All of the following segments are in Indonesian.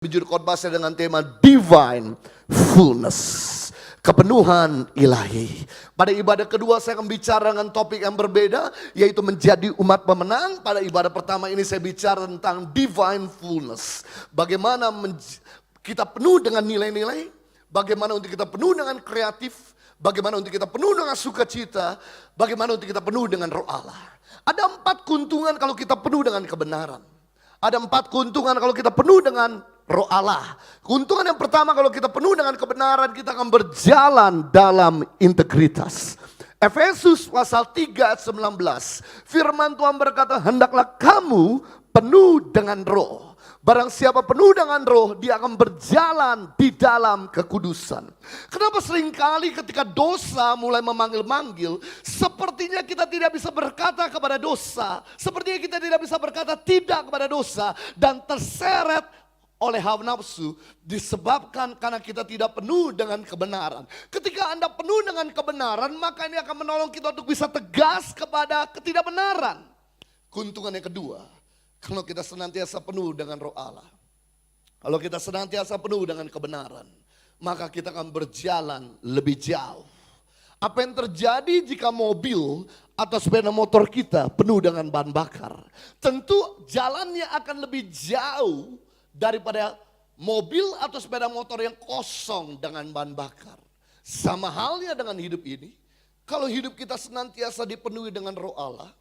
Judul khotbah saya dengan tema Divine Fullness, kepenuhan ilahi. Pada ibadah kedua saya akan bicara dengan topik yang berbeda, yaitu menjadi umat pemenang. Pada ibadah pertama ini saya bicara tentang Divine Fullness. Bagaimana kita penuh dengan nilai-nilai, bagaimana untuk kita penuh dengan kreatif, bagaimana untuk kita penuh dengan sukacita, bagaimana untuk kita penuh dengan roh Allah. Ada 4 keuntungan kalau kita penuh dengan kebenaran. Ada 4 keuntungan kalau kita penuh dengan roh Allah. Keuntungan yang pertama, kalau kita penuh dengan kebenaran, kita akan berjalan dalam integritas. Efesus pasal 3 ayat 19. Firman Tuhan berkata, hendaklah kamu penuh dengan roh. Barang siapa penuh dengan roh, dia akan berjalan di dalam kekudusan. Kenapa seringkali ketika dosa mulai memanggil-manggil, sepertinya kita tidak bisa berkata kepada dosa, sepertinya kita tidak bisa berkata tidak kepada dosa, dan terseret oleh hawa nafsu, disebabkan karena kita tidak penuh dengan kebenaran. Ketika Anda penuh dengan kebenaran, maka ini akan menolong kita untuk bisa tegas kepada ketidakbenaran. Keuntungan yang kedua, kalau kita senantiasa penuh dengan roh Allah, kalau kita senantiasa penuh dengan kebenaran, maka kita akan berjalan lebih jauh. Apa yang terjadi jika mobil atau sepeda motor kita penuh dengan bahan bakar? Tentu jalannya akan lebih jauh daripada mobil atau sepeda motor yang kosong dengan bahan bakar. Sama halnya dengan hidup ini. Kalau hidup kita senantiasa dipenuhi dengan roh Allah,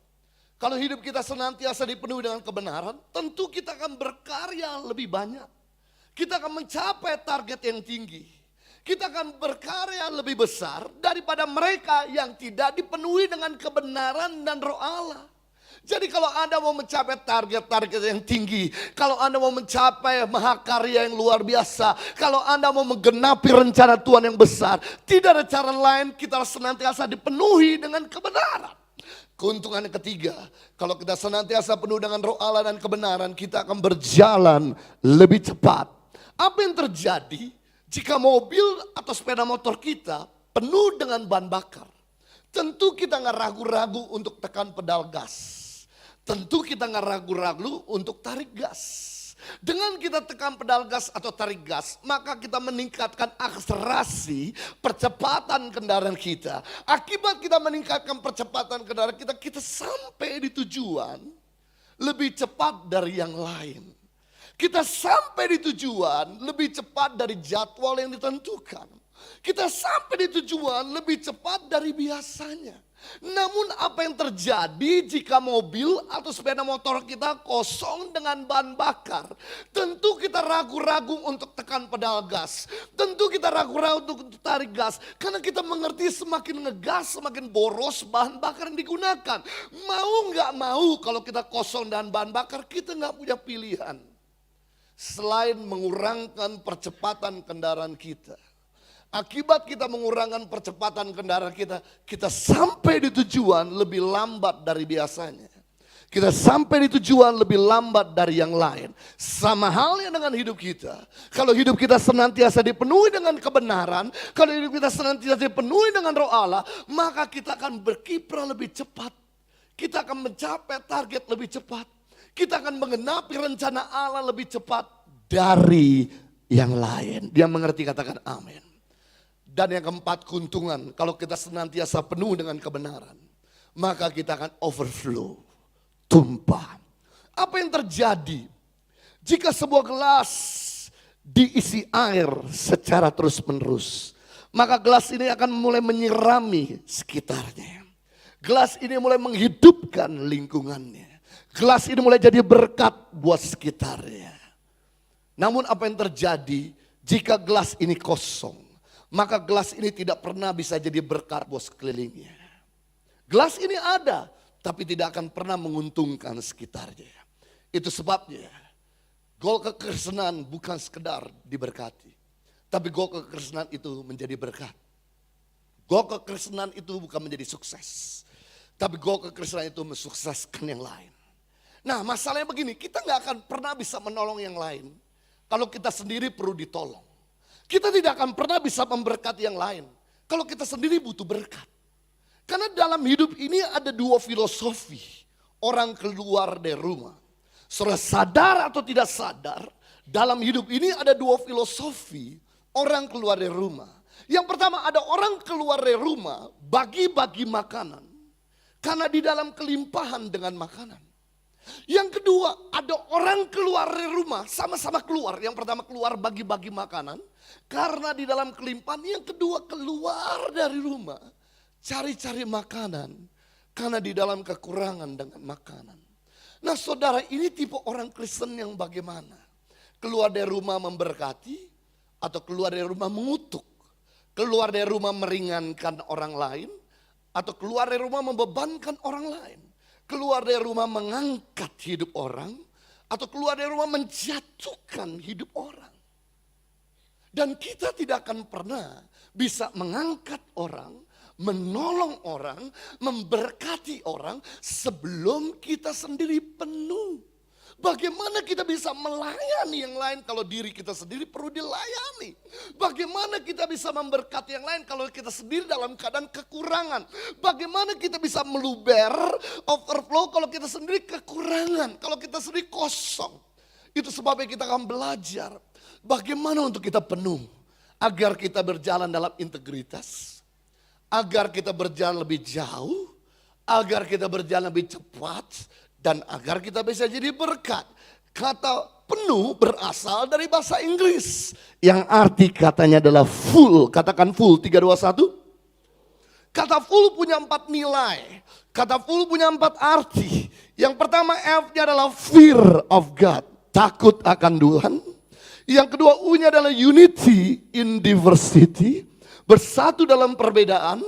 kalau hidup kita senantiasa dipenuhi dengan kebenaran, tentu kita akan berkarya lebih banyak. Kita akan mencapai target yang tinggi. Kita akan berkarya lebih besar daripada mereka yang tidak dipenuhi dengan kebenaran dan roh Allah. Jadi kalau Anda mau mencapai target-target yang tinggi, kalau Anda mau mencapai mahakarya yang luar biasa, kalau Anda mau menggenapi rencana Tuhan yang besar, tidak ada cara lain, kita senantiasa dipenuhi dengan kebenaran. Keuntungan yang ketiga, kalau kita senantiasa penuh dengan roh Allah dan kebenaran, kita akan berjalan lebih cepat. Apa yang terjadi jika mobil atau sepeda motor kita penuh dengan bahan bakar? Tentu kita nggak ragu-ragu untuk tekan pedal gas. Tentu kita nggak ragu-ragu untuk tarik gas. Dengan kita tekan pedal gas atau tarik gas, maka kita meningkatkan akselerasi percepatan kendaraan kita. Akibat kita meningkatkan percepatan kendaraan kita, kita sampai di tujuan lebih cepat dari yang lain. Kita sampai di tujuan lebih cepat dari jadwal yang ditentukan. Kita sampai di tujuan lebih cepat dari biasanya. Namun apa yang terjadi jika mobil atau sepeda motor kita kosong dengan bahan bakar? Tentu kita ragu-ragu untuk tekan pedal gas. Tentu kita ragu-ragu untuk tarik gas. Karena kita mengerti semakin ngegas semakin boros bahan bakar yang digunakan. Mau nggak mau kalau kita kosong dan bahan bakar, kita nggak punya pilihan. Selain mengurangkan percepatan kendaraan kita. Akibat kita mengurangkan percepatan kendaraan kita, kita sampai di tujuan lebih lambat dari biasanya. Kita sampai di tujuan lebih lambat dari yang lain. Sama halnya dengan hidup kita. Kalau hidup kita senantiasa dipenuhi dengan kebenaran, kalau hidup kita senantiasa dipenuhi dengan roh Allah, maka kita akan berkiprah lebih cepat. Kita akan mencapai target lebih cepat. Kita akan menggenapi rencana Allah lebih cepat dari yang lain. Dia mengerti, katakan amin. Dan yang keempat, keuntungan, kalau kita senantiasa penuh dengan kebenaran, maka kita akan overflow, tumpah. Apa yang terjadi jika sebuah gelas diisi air secara terus-menerus? Maka gelas ini akan mulai menyirami sekitarnya. Gelas ini mulai menghidupkan lingkungannya. Gelas ini mulai jadi berkat buat sekitarnya. Namun apa yang terjadi jika gelas ini kosong? Maka gelas ini tidak pernah bisa jadi berkat buat sekelilingnya. Gelas ini ada, tapi tidak akan pernah menguntungkan sekitarnya. Itu sebabnya gol kekristenan bukan sekedar diberkati, tapi gol kekristenan itu menjadi berkat. Gol kekristenan itu bukan menjadi sukses, tapi gol kekristenan itu mensukseskan yang lain. Nah, masalahnya begini, kita nggak akan pernah bisa menolong yang lain kalau kita sendiri perlu ditolong. Kita tidak akan pernah bisa memberkati yang lain kalau kita sendiri butuh berkat. Karena dalam hidup ini ada 2 filosofi orang keluar dari rumah. Saudara sadar atau tidak sadar, Dalam hidup ini ada dua filosofi orang keluar dari rumah. Yang pertama, ada orang keluar dari rumah bagi-bagi makanan. Karena di dalam kelimpahan dengan makanan. Yang kedua, ada orang keluar dari rumah, sama-sama keluar. Yang pertama keluar bagi-bagi makanan. Karena di dalam kelimpahan, yang kedua keluar dari rumah. Cari-cari makanan. Karena di dalam kekurangan dengan makanan. Nah saudara, ini tipe orang Kristen yang bagaimana? Keluar dari rumah memberkati atau keluar dari rumah mengutuk? Keluar dari rumah meringankan orang lain atau keluar dari rumah membebankan orang lain? Keluar dari rumah mengangkat hidup orang atau keluar dari rumah menjatuhkan hidup orang? Dan kita tidak akan pernah bisa mengangkat orang, menolong orang, memberkati orang sebelum kita sendiri penuh. Bagaimana kita bisa melayani yang lain kalau diri kita sendiri perlu dilayani? Bagaimana kita bisa memberkati yang lain kalau kita sendiri dalam keadaan kekurangan? Bagaimana kita bisa meluber, overflow kalau kita sendiri kekurangan, kalau kita sendiri kosong? Itu sebabnya kita akan belajar bagaimana untuk kita penuh, agar kita berjalan dalam integritas, agar kita berjalan lebih jauh, agar kita berjalan lebih cepat, dan agar kita bisa jadi berkat. Kata penuh berasal dari bahasa Inggris yang arti katanya adalah full. Katakan full, 3, 2, 1. Kata full punya 4 nilai. Kata full punya 4 arti. Yang pertama F-nya adalah fear of God, takut akan Tuhan. Yang kedua U-nya adalah unity in diversity, bersatu dalam perbedaan.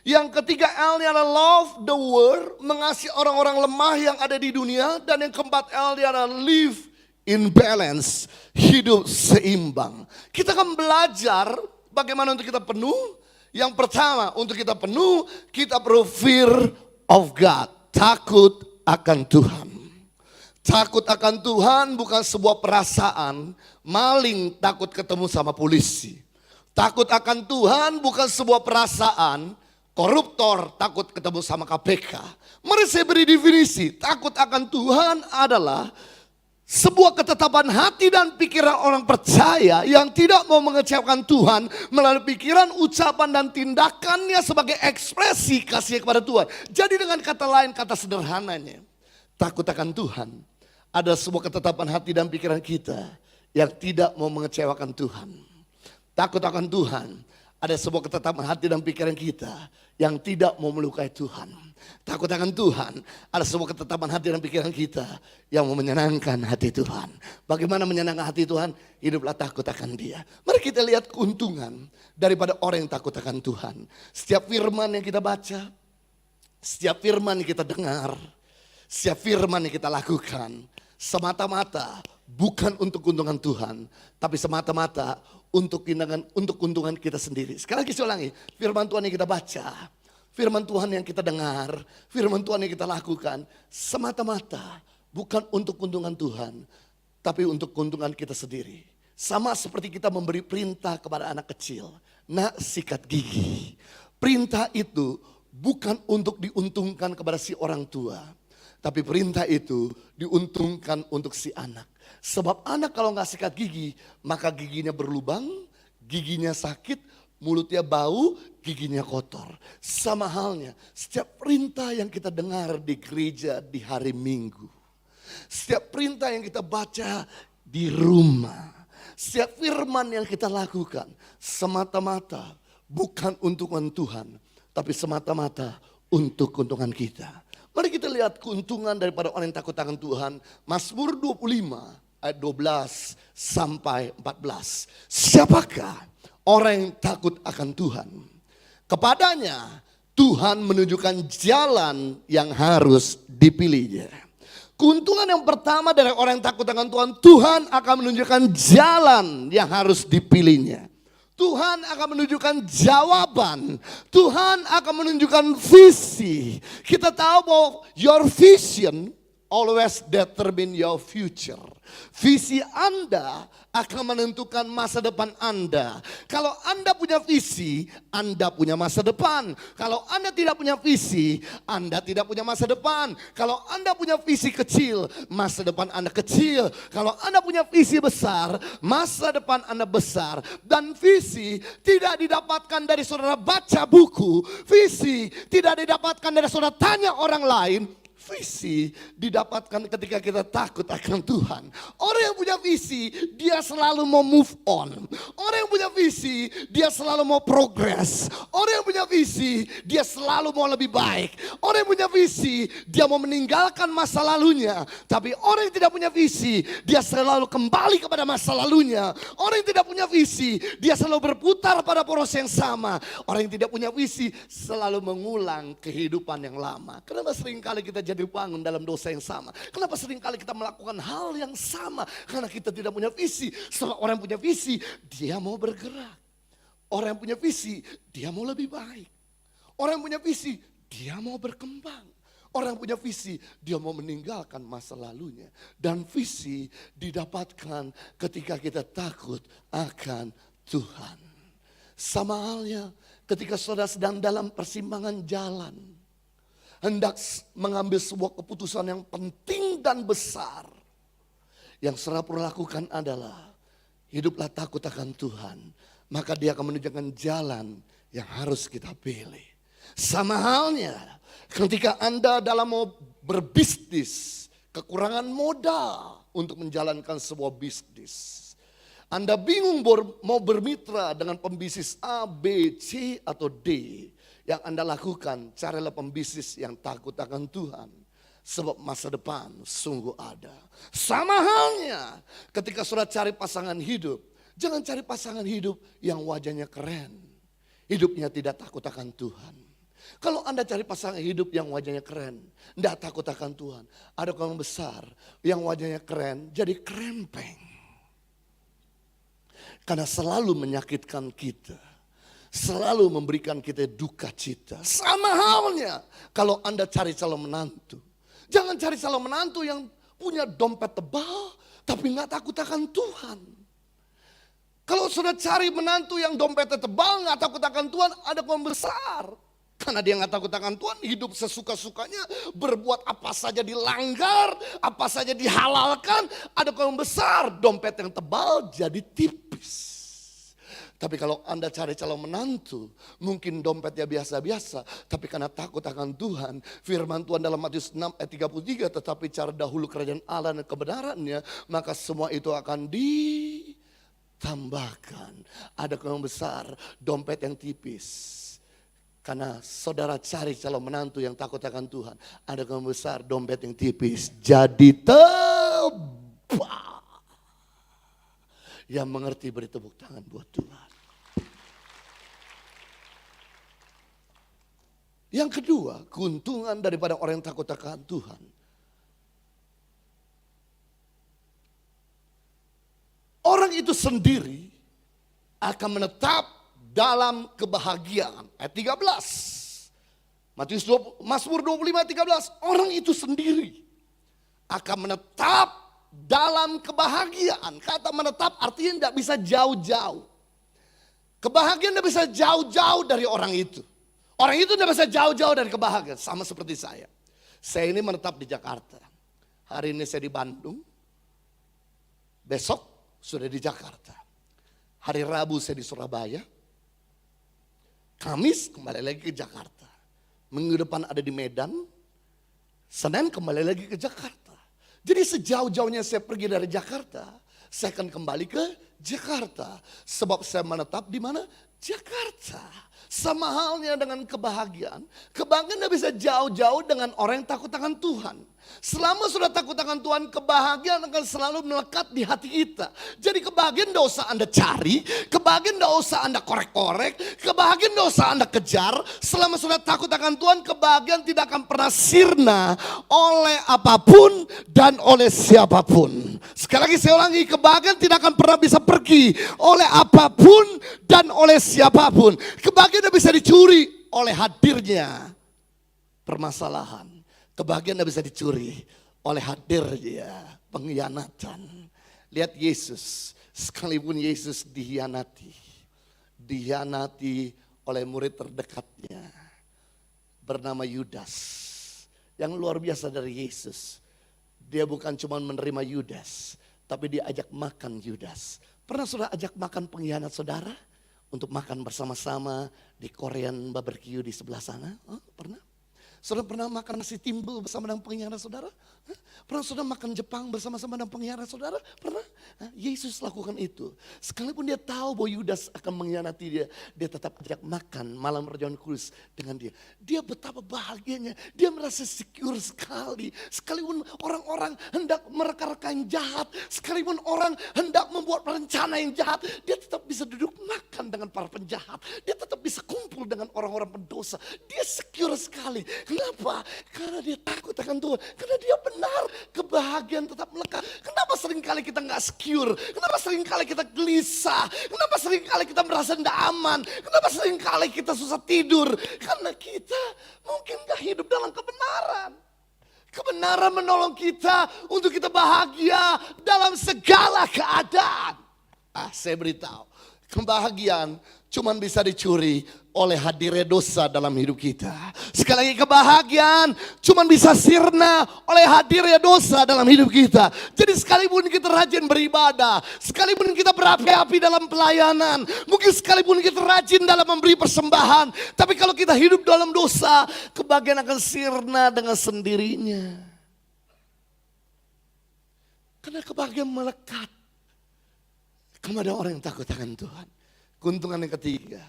Yang ketiga L-nya adalah love the world, mengasihi orang-orang lemah yang ada di dunia. Dan yang keempat L-nya adalah live in balance, hidup seimbang. Kita akan belajar bagaimana untuk kita penuh. Yang pertama, untuk kita penuh, kita perlu fear of God, takut akan Tuhan. Takut akan Tuhan bukan sebuah perasaan, maling takut ketemu sama polisi. Takut akan Tuhan bukan sebuah perasaan, koruptor takut ketemu sama KPK. Mari saya beri definisi. Takut akan Tuhan adalah sebuah ketetapan hati dan pikiran orang percaya yang tidak mau mengecewakan Tuhan melalui pikiran, ucapan dan tindakannya sebagai ekspresi kasih kepada Tuhan. Jadi dengan kata lain, kata sederhananya, takut akan Tuhan ada sebuah ketetapan hati dan pikiran kita yang tidak mau mengecewakan Tuhan. Takut akan Tuhan ada sebuah ketetapan hati dan pikiran kita yang tidak mau melukai Tuhan. Takut akan Tuhan ada sebuah ketetapan hati dan pikiran kita yang mau menyenangkan hati Tuhan. Bagaimana menyenangkan hati Tuhan? Hiduplah takut akan Dia. Mari kita lihat keuntungan daripada orang yang takut akan Tuhan. Setiap firman yang kita baca, setiap firman yang kita dengar, setiap firman yang kita lakukan, semata-mata bukan untuk keuntungan Tuhan, tapi semata-mata untuk keuntungan kita sendiri. Sekali lagi saya ulangi, firman Tuhan yang kita baca, firman Tuhan yang kita dengar, firman Tuhan yang kita lakukan, semata-mata bukan untuk keuntungan Tuhan, tapi untuk keuntungan kita sendiri. Sama seperti kita memberi perintah kepada anak kecil, nak sikat gigi. Perintah itu bukan untuk diuntungkan kepada si orang tua, tapi perintah itu diuntungkan untuk si anak. Sebab anak kalau nggak sikat gigi, maka giginya berlubang, giginya sakit, mulutnya bau, giginya kotor. Sama halnya, setiap perintah yang kita dengar di gereja di hari Minggu, setiap perintah yang kita baca di rumah, setiap firman yang kita lakukan, semata-mata bukan untuk Tuhan, tapi semata-mata untuk keuntungan kita. Mari kita lihat keuntungan daripada orang yang takut akan Tuhan. Mazmur 25 ayat 12 sampai 14. Siapakah orang yang takut akan Tuhan? Kepadanya Tuhan menunjukkan jalan yang harus dipilihnya. Keuntungan yang pertama dari orang yang takut akan Tuhan, Tuhan akan menunjukkan jalan yang harus dipilihnya. Tuhan akan menunjukkan jawaban. Tuhan akan menunjukkan visi. Kita tahu bahwa your vision always determine your future. Visi Anda akan menentukan masa depan Anda. Kalau Anda punya visi, Anda punya masa depan. Kalau Anda tidak punya visi, Anda tidak punya masa depan. Kalau Anda punya visi kecil, masa depan Anda kecil. Kalau Anda punya visi besar, masa depan Anda besar. Dan visi tidak didapatkan dari saudara baca buku. Visi tidak didapatkan dari saudara tanya orang lain. Visi didapatkan ketika kita takut akan Tuhan. Orang yang punya visi, dia selalu mau move on. Orang yang punya visi, dia selalu mau progress. Orang yang punya visi, dia selalu mau lebih baik. Orang yang punya visi, dia mau meninggalkan masa lalunya. Tapi orang yang tidak punya visi, dia selalu kembali kepada masa lalunya. Orang yang tidak punya visi, dia selalu berputar pada poros yang sama. Orang yang tidak punya visi, selalu mengulang kehidupan yang lama. Kenapa seringkali kita jadi dibangun dalam dosa yang sama? Kenapa seringkali kita melakukan hal yang sama? Karena kita tidak punya visi. Sebab orang yang punya visi, dia mau bergerak. Orang yang punya visi, dia mau lebih baik. Orang yang punya visi, dia mau berkembang. Orang yang punya visi, dia mau meninggalkan masa lalunya. Dan visi didapatkan ketika kita takut akan Tuhan. Sama halnya ketika saudara sedang dalam persimpangan jalan, hendak mengambil sebuah keputusan yang penting dan besar. Yang saudara perlu lakukan adalah hiduplah takut akan Tuhan. Maka dia akan menunjukkan jalan yang harus kita pilih. Sama halnya ketika Anda dalam mau berbisnis, kekurangan modal untuk menjalankan sebuah bisnis. Anda bingung mau bermitra dengan pembisnis A, B, C atau D. Yang Anda lakukan, carilah pembisnis yang takut akan Tuhan. Sebab masa depan sungguh ada. Sama halnya ketika saudara cari pasangan hidup. Jangan cari pasangan hidup yang wajahnya keren. Hidupnya tidak takut akan Tuhan. Kalau Anda cari pasangan hidup yang wajahnya keren, tidak takut akan Tuhan. Ada orang besar yang wajahnya keren, jadi krempeng. Karena selalu menyakitkan kita. Selalu memberikan kita duka cita. Sama halnya kalau Anda cari calon menantu. Jangan cari calon menantu yang punya dompet tebal tapi gak takut akan Tuhan. Kalau sudah cari menantu yang dompetnya tebal gak takut akan Tuhan, ada kaum besar. Karena dia gak takut akan Tuhan, hidup sesuka-sukanya, berbuat apa saja dilanggar, apa saja dihalalkan. Ada kaum besar, dompet yang tebal jadi tipis. Tapi kalau Anda cari calon menantu, mungkin dompetnya biasa-biasa, tapi karena takut akan Tuhan, firman Tuhan dalam Matius 6 ayat 33, tetapi cari dahulu kerajaan Allah dan kebenarannya, maka semua itu akan ditambahkan. Ada kaum besar, dompet yang tipis. Karena saudara cari calon menantu yang takut akan Tuhan, ada kaum besar, dompet yang tipis, jadi tebal. Yang mengerti beri tepuk tangan buat Tuhan. Yang kedua, keuntungan daripada orang yang takut akan Tuhan. Orang itu sendiri akan menetap dalam kebahagiaan. Ayat 13. Mazmur 25 ayat 13. Orang itu sendiri akan menetap dalam kebahagiaan. Kata menetap artinya tidak bisa jauh-jauh. Kebahagiaan tidak bisa jauh-jauh dari orang itu. Orang itu tidak bisa jauh-jauh dari kebahagiaan. Sama seperti saya. Saya ini menetap di Jakarta. Hari ini saya di Bandung. Besok sudah di Jakarta. Hari Rabu saya di Surabaya. Kamis kembali lagi ke Jakarta. Minggu depan ada di Medan. Senin kembali lagi ke Jakarta. Jadi sejauh-jauhnya saya pergi dari Jakarta, saya akan kembali ke Jakarta. Sebab saya menetap di mana? Jakarta. Sama halnya dengan kebahagiaan. Kebahagiaan tidak bisa jauh-jauh dengan orang yang takut akan Tuhan. Selama sudah takut akan Tuhan, kebahagiaan akan selalu melekat di hati kita. Jadi kebahagiaan tidak usah Anda cari, kebahagiaan tidak usah Anda korek-korek, kebahagiaan tidak usah Anda kejar. Selama sudah takut akan Tuhan, kebahagiaan tidak akan pernah sirna oleh apapun dan oleh siapapun. Sekali lagi saya ulangi, kebahagiaan tidak akan pernah bisa pergi oleh apapun dan oleh siapapun. Kebahagiaan tidak bisa dicuri oleh hadirnya permasalahan. Kebahagiaan tidak bisa dicuri oleh hadirnya pengkhianatan. Lihat Yesus, sekalipun Yesus dihianati oleh murid terdekatnya bernama Yudas. Yang luar biasa dari Yesus, dia bukan cuma menerima Yudas, tapi dia ajak makan Yudas. Pernah saudara ajak makan pengkhianat saudara? Untuk makan bersama-sama di Korean barbecue di sebelah sana? Pernah? Saudara pernah makan nasi timbel bersama dengan pengkhianat saudara? Pernah saudara makan Jepang bersama-sama dengan pengkhianat saudara? Pernah? Yesus lakukan itu. Sekalipun dia tahu bahwa Yudas akan mengkhianati dia, dia tetap ajak makan malam Perjamuan Kudus dengan dia. Dia betapa bahagianya, dia merasa secure sekali. Sekalipun orang-orang hendak mereka-reka yang jahat, sekalipun orang hendak membuat rencana yang jahat, dia tetap bisa duduk makan dengan para penjahat. Dia tetap bisa kumpul dengan orang-orang pendosa. Dia secure sekali. Kenapa? Karena dia takut akan Tuhan. Karena dia benar, kebahagiaan tetap melekat. Kenapa seringkali kita nggak secure? Kenapa seringkali kita gelisah? Kenapa seringkali kita merasa tidak aman? Kenapa seringkali kita susah tidur? Karena kita mungkin nggak hidup dalam kebenaran. Kebenaran menolong kita untuk kita bahagia dalam segala keadaan. Saya beritahu, kebahagiaan cuma bisa dicuri oleh hadirnya dosa dalam hidup kita. Sekali lagi, kebahagiaan cuma bisa sirna oleh hadirnya dosa dalam hidup kita. Jadi sekalipun kita rajin beribadah, sekalipun kita berapi-api dalam pelayanan, mungkin sekalipun kita rajin dalam memberi persembahan, tapi kalau kita hidup dalam dosa, kebahagiaan akan sirna dengan sendirinya. Karena kebahagiaan melekat kepada orang yang takut akan Tuhan. Keuntungan yang ketiga,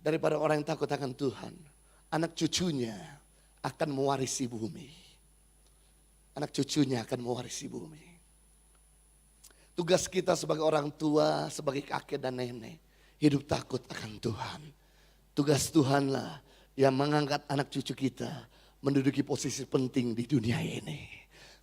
daripada orang yang takut akan Tuhan, anak cucunya akan mewarisi bumi. Anak cucunya akan mewarisi bumi. Tugas kita sebagai orang tua, sebagai kakek dan nenek, hidup takut akan Tuhan. Tugas Tuhanlah yang mengangkat anak cucu kita menduduki posisi penting di dunia ini.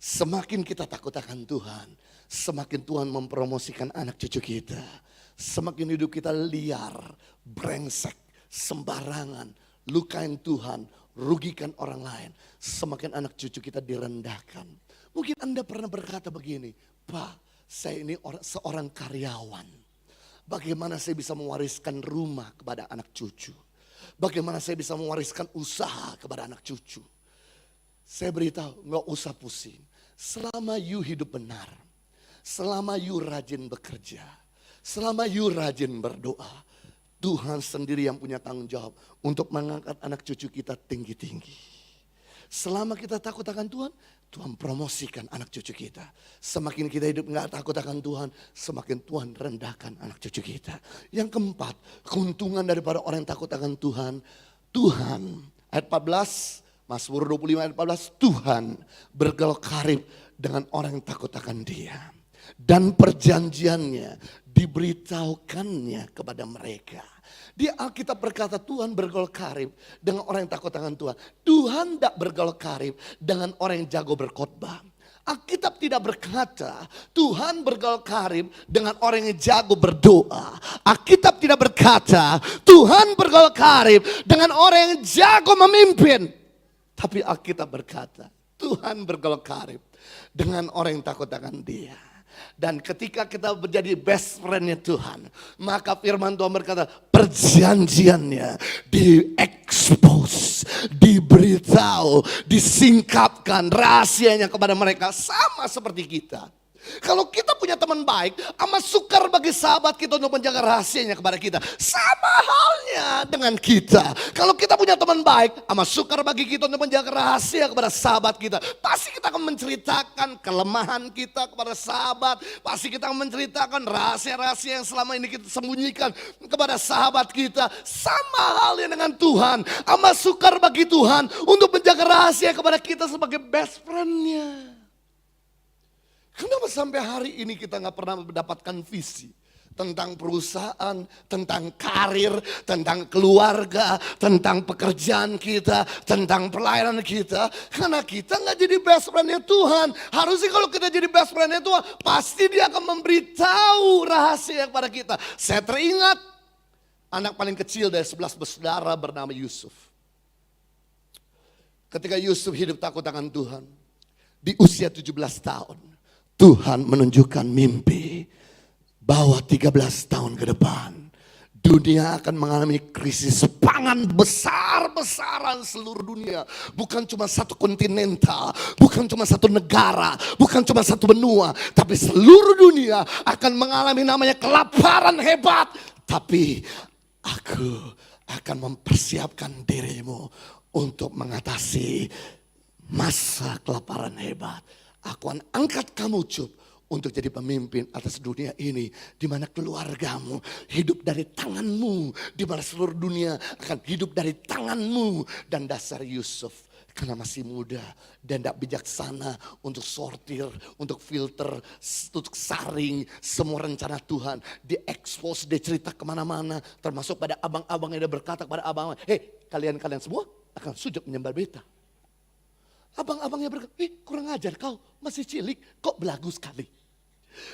Semakin kita takut akan Tuhan, semakin Tuhan mempromosikan anak cucu kita. Semakin hidup kita liar, brengsek, sembarangan, lukain Tuhan, rugikan orang lain. Semakin anak cucu kita direndahkan. Mungkin Anda pernah berkata begini, Pak, saya ini seorang karyawan. Bagaimana saya bisa mewariskan rumah kepada anak cucu? Bagaimana saya bisa mewariskan usaha kepada anak cucu? Saya beritahu, nggak usah pusing. Selama you hidup benar, selama you rajin bekerja, selama you rajin berdoa, Tuhan sendiri yang punya tanggung jawab untuk mengangkat anak cucu kita tinggi-tinggi. Selama kita takut akan Tuhan, Tuhan promosikan anak cucu kita. Semakin kita hidup nggak takut akan Tuhan, semakin Tuhan rendahkan anak cucu kita. Yang keempat, keuntungan daripada orang yang takut akan Tuhan. Tuhan, ayat 14, Mazmur 25 ayat 14, Tuhan bergerak karib dengan orang yang takut akan Dia. Dan perjanjiannya diberitahukannya kepada mereka. Di Alkitab berkata Tuhan bergaul karib dengan orang yang takut akan Tuhan. Tuhan tidak bergaul karib dengan orang yang jago berkhotbah. Alkitab tidak berkata Tuhan bergaul karib dengan orang yang jago berdoa. Alkitab tidak berkata Tuhan bergaul karib dengan orang yang jago memimpin. Tapi Alkitab berkata Tuhan bergaul karib dengan orang yang takut akan Dia. Dan ketika kita menjadi best friend-nya Tuhan, maka firman Tuhan berkata perjanjiannya diekspos, diberitahu, disingkapkan rahasianya kepada mereka sama seperti kita. Kalau kita punya teman baik, amat sukar bagi sahabat kita untuk menjaga rahasianya kepada kita. Sama halnya dengan kita. Kalau kita punya teman baik, amat sukar bagi kita untuk menjaga rahasia kepada sahabat kita. Pasti kita akan menceritakan kelemahan kita kepada sahabat. Pasti kita akan menceritakan rahasia-rahasia yang selama ini kita sembunyikan kepada sahabat kita. Sama halnya dengan Tuhan. Amat sukar bagi Tuhan untuk menjaga rahasia kepada kita sebagai best friend-nya. Kenapa sampai hari ini kita nggak pernah mendapatkan visi tentang perusahaan, tentang karir, tentang keluarga, tentang pekerjaan kita, tentang pelayanan kita? Karena kita nggak jadi best friend-nya Tuhan. Harusnya kalau kita jadi best friend-nya Tuhan, pasti Dia akan memberitahu rahasia kepada kita. Saya teringat anak paling kecil dari 11 bersaudara bernama Yusuf. Ketika Yusuf hidup takut akan Tuhan, Di usia 17 tahun, Tuhan menunjukkan mimpi bahwa 13 tahun ke depan dunia akan mengalami krisis pangan besar-besaran seluruh dunia. Bukan cuma satu kontinental, bukan cuma satu negara, bukan cuma satu benua. Tapi seluruh dunia akan mengalami namanya kelaparan hebat. Tapi aku akan mempersiapkan dirimu untuk mengatasi masa kelaparan hebat. Aku akan angkat kamu Job untuk jadi pemimpin atas dunia ini, di mana keluargamu hidup dari tanganmu, di mana seluruh dunia akan hidup dari tanganmu. Dan dasar Yusuf, karena masih muda dan tidak bijaksana untuk sortir, untuk filter, untuk saring semua rencana Tuhan, diekspos, dia cerita kemana-mana, termasuk pada abang-abang yang dia berkata kepada abang, hei kalian semua akan sujud menyembah beta. Abang-abangnya berkata, kurang ajar kau, masih cilik, kok belagu sekali.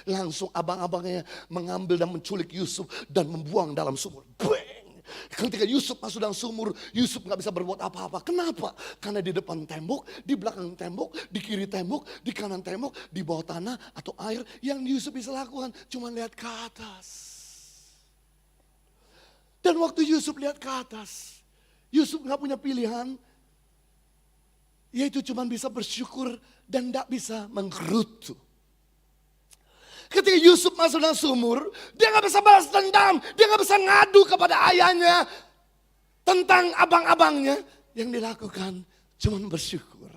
Langsung abang-abangnya mengambil dan menculik Yusuf dan membuang dalam sumur. Bang! Ketika Yusuf masuk dalam sumur, Yusuf gak bisa berbuat apa-apa. Kenapa? Karena di depan tembok, di belakang tembok, di kiri tembok, di kanan tembok, di bawah tanah atau air. Yang Yusuf bisa lakukan cuma lihat ke atas. Dan waktu Yusuf lihat ke atas, Yusuf gak punya pilihan, yaitu cuma bisa bersyukur dan gak bisa menggerutu. Ketika Yusuf masuk dalam sumur, dia gak bisa balas dendam, dia gak bisa ngadu kepada ayahnya tentang abang-abangnya. Yang dilakukan cuma bersyukur.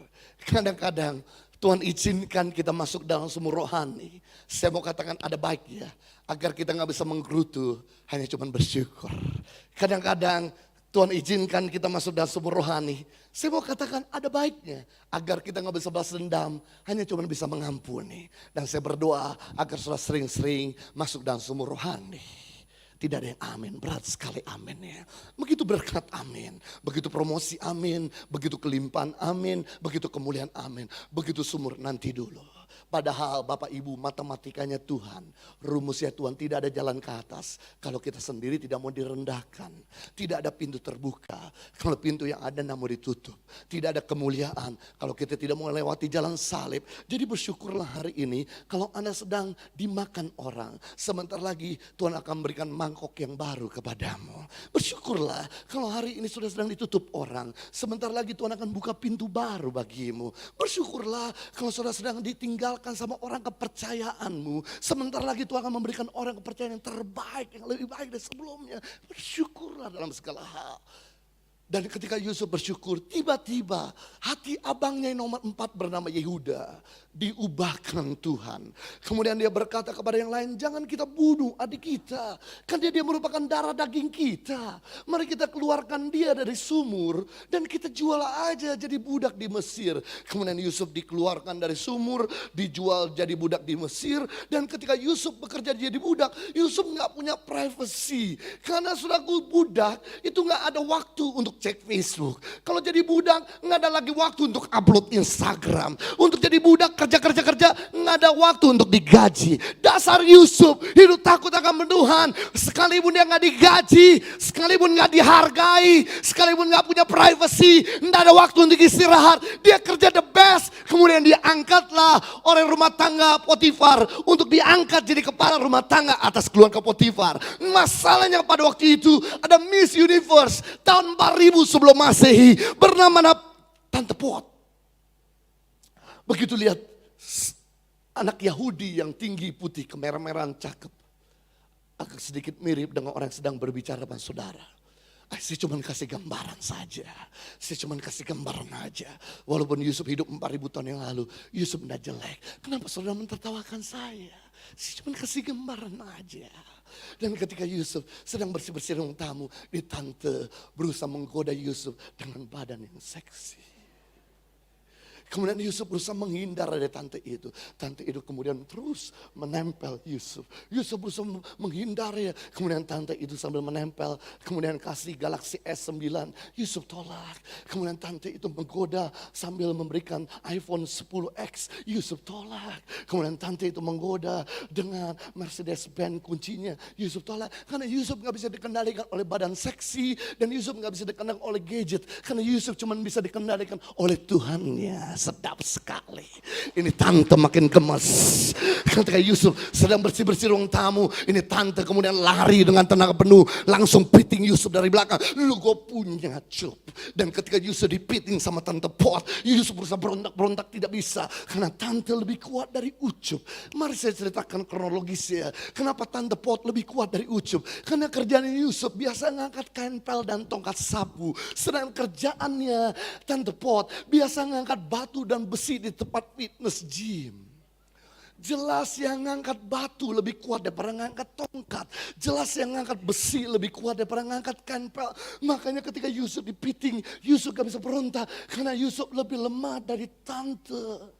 Kadang-kadang Tuhan izinkan kita masuk dalam sumur rohani. Saya mau katakan ada baiknya, agar kita gak bisa menggerutu, hanya cuma bersyukur. Kadang-kadang Tuhan izinkan kita masuk dalam sumur rohani. Saya mau katakan ada baiknya, agar kita gak bisa balas dendam, hanya cuma bisa mengampuni. Dan saya berdoa agar saudara sering-sering masuk dalam sumur rohani. Tidak ada yang amin, berat sekali aminnya. Begitu berkat amin, begitu promosi amin, begitu kelimpahan amin, begitu kemuliaan amin. Begitu sumur nanti dulu. Padahal Bapak Ibu matematikanya Tuhan, rumusnya Tuhan, tidak ada jalan ke atas. Kalau kita sendiri tidak mau direndahkan, tidak ada pintu terbuka. Kalau pintu yang ada tidak mau ditutup, tidak ada kemuliaan. Kalau kita tidak mau melewati jalan salib. Jadi bersyukurlah hari ini kalau Anda sedang dimakan orang. Sebentar lagi Tuhan akan berikan mangkok yang baru kepadamu. Bersyukurlah kalau hari ini sudah sedang ditutup orang. Sebentar lagi Tuhan akan buka pintu baru bagimu. Bersyukurlah kalau sudah sedang ditinggalkan sama orang kepercayaanmu. Sebentar lagi Tuhan akan memberikan orang kepercayaan yang terbaik, yang lebih baik dari sebelumnya. Bersyukurlah dalam segala hal. Dan ketika Yusuf bersyukur, tiba-tiba hati abangnya yang nomor 4 bernama Yehuda diubahkan Tuhan. Kemudian dia berkata kepada yang lain, jangan kita bunuh adik kita. Kan dia merupakan darah daging kita. Mari kita keluarkan dia dari sumur dan kita jual aja jadi budak di Mesir. Kemudian Yusuf dikeluarkan dari sumur, dijual jadi budak di Mesir. Dan ketika Yusuf bekerja jadi budak, Yusuf gak punya privacy. Karena saudaraku, budak itu gak ada waktu untuk cek Facebook. Kalau jadi budak nggak ada lagi waktu untuk upload Instagram. Untuk jadi budak kerja nggak ada waktu untuk digaji. Dasar Yusuf hidup takut akan Tuhan. Sekalipun dia nggak digaji, sekalipun nggak dihargai, sekalipun nggak punya privacy, nggak ada waktu untuk istirahat. Dia kerja the best. Kemudian diangkatlah oleh rumah tangga Potifar untuk diangkat jadi kepala rumah tangga atas keluarga Potifar. Masalahnya pada waktu itu ada Miss Universe tahun 4000 sebelum Masehi bernama Tante Pot. Begitu lihat anak Yahudi yang tinggi putih kemerah-merahan cakep, agak sedikit mirip dengan orang yang sedang berbicara dengan saudara. Saya cuma kasih gambaran saja. Saya cuma kasih gambaran aja. Walaupun Yusuf hidup 4000 tahun yang lalu, Yusuf tidak jelek. Kenapa saudara mentertawakan saya? Saya cuma kasih gambaran aja. Dan ketika Yusuf sedang bersih-bersih ruang tamu, tante berusaha menggoda Yusuf dengan badan yang seksi. Kemudian Yusuf berusaha menghindar dari tante itu. Tante itu kemudian terus menempel Yusuf. Yusuf berusaha menghindar ya. Kemudian tante itu sambil menempel. Kemudian kasih Galaxy S9. Yusuf tolak. Kemudian tante itu menggoda sambil memberikan iPhone 10X. Yusuf tolak. Kemudian tante itu menggoda dengan Mercedes-Benz kuncinya. Yusuf tolak. Karena Yusuf gak bisa dikendalikan oleh badan seksi. Dan Yusuf gak bisa dikendalikan oleh gadget. Karena Yusuf cuma bisa dikendalikan oleh Tuhannya sedap sekali. Ini tante makin gemes. Ketika Yusuf sedang bersih-bersih ruang tamu, ini tante kemudian lari dengan tenaga penuh, langsung piting Yusuf dari belakang. Lu gue punya Job. Dan ketika Yusuf dipiting sama tante Pot, Yusuf berusaha berontak tidak bisa. Karena tante lebih kuat dari Ucup. Mari saya ceritakan kronologisnya. Kenapa tante Pot lebih kuat dari Ucup? Karena kerjaan Yusuf biasa ngangkat kain pel dan tongkat sapu. Sedangkan kerjaannya tante Pot biasa ngangkat batu dan besi di tempat fitness gym. Jelas yang ngangkat batu lebih kuat daripada ngangkat tongkat. Jelas yang ngangkat besi lebih kuat daripada ngangkat kain pel. Makanya ketika Yusuf dipiting, Yusuf gak bisa berontak. Karena Yusuf lebih lemah dari tante.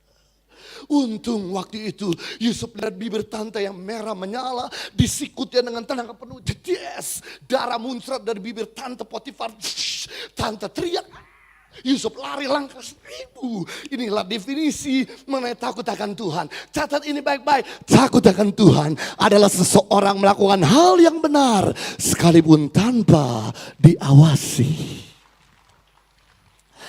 Untung waktu itu Yusuf lihat bibir tante yang merah menyala, disikutnya dengan tenaga penuh. Yes, darah muncrat dari bibir tante Potifar. Tante teriak. Yusuf lari langkah 1000. Inilah definisi mengenai takut akan Tuhan. Catat ini baik-baik. Takut akan Tuhan adalah seseorang melakukan hal yang benar sekalipun tanpa diawasi.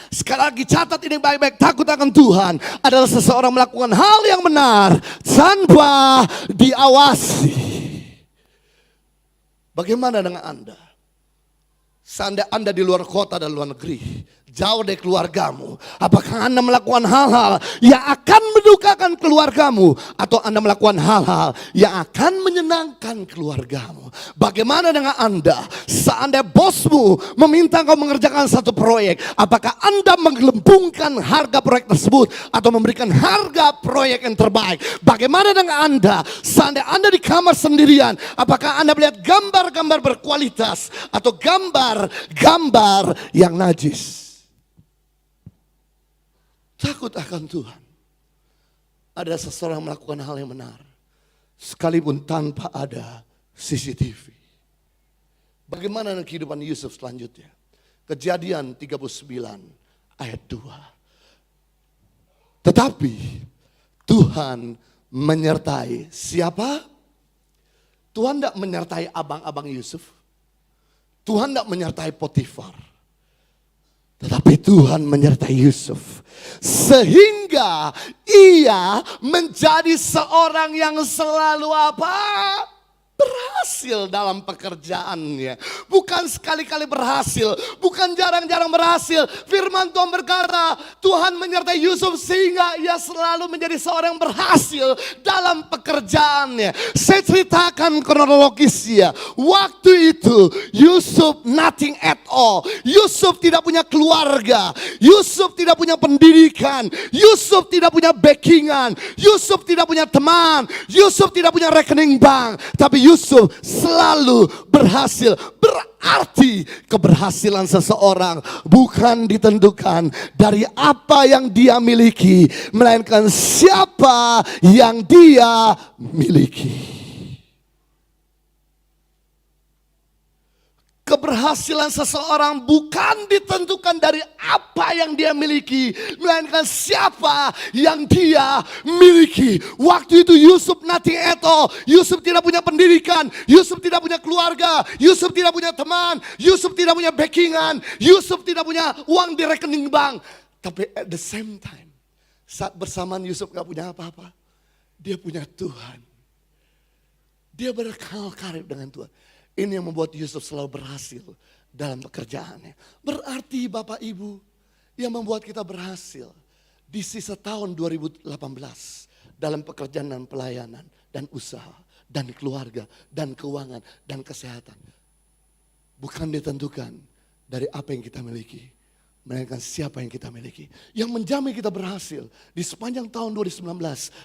Sekali lagi catat ini baik-baik. Takut akan Tuhan adalah seseorang melakukan hal yang benar tanpa diawasi. Bagaimana dengan Anda? Seandainya Anda di luar kota dan luar negeri, jauh dari keluargamu, apakah Anda melakukan hal-hal yang akan mendukakan keluargamu, atau Anda melakukan hal-hal yang akan menyenangkan keluargamu? Bagaimana dengan Anda? Seandainya bosmu meminta kau mengerjakan satu proyek, apakah Anda menggelembungkan harga proyek tersebut atau memberikan harga proyek yang terbaik? Bagaimana dengan Anda? Seandainya Anda di kamar sendirian, apakah Anda melihat gambar-gambar berkualitas atau gambar yang najis? Takut akan Tuhan ada seseorang melakukan hal yang benar sekalipun tanpa ada CCTV. Bagaimana dengan kehidupan Yusuf selanjutnya? Kejadian 39 ayat 2. Tetapi Tuhan menyertai siapa? Tuhan tidak menyertai abang-abang Yusuf. Tuhan tidak menyertai Potifar. Tetapi Tuhan menyertai Yusuf. Sehingga ia menjadi seorang yang selalu apa? Berhasil dalam pekerjaannya. Bukan sekali-kali berhasil. Bukan jarang-jarang berhasil. Firman Tuhan berkata, Tuhan menyertai Yusuf sehingga ia selalu menjadi seorang yang berhasil dalam pekerjaannya. Saya ceritakan kronologisnya. Waktu itu Yusuf nothing at all. Yusuf tidak punya keluarga. Yusuf tidak punya pendidikan. Yusuf tidak punya backingan. Yusuf tidak punya teman. Yusuf tidak punya rekening bank. Tapi Yusuf selalu berhasil. Berarti keberhasilan seseorang bukan ditentukan dari apa yang dia miliki, melainkan siapa yang dia miliki. Keberhasilan seseorang bukan ditentukan dari apa yang dia miliki, melainkan siapa yang dia miliki. Waktu itu Yusuf nothing at all. Yusuf tidak punya pendidikan, Yusuf tidak punya keluarga, Yusuf tidak punya teman, Yusuf tidak punya backingan, Yusuf tidak punya uang di rekening bank. Tapi at the same time, saat bersamaan Yusuf gak punya apa-apa, dia punya Tuhan. Dia berkal karib dengan Tuhan. Ini yang membuat Yusuf selalu berhasil dalam pekerjaannya. Berarti Bapak Ibu, yang membuat kita berhasil di sisa tahun 2018 dalam pekerjaan dan pelayanan dan usaha dan keluarga dan keuangan dan kesehatan. Bukan ditentukan dari apa yang kita miliki, melainkan siapa yang kita miliki. Yang menjamin kita berhasil di sepanjang tahun 2019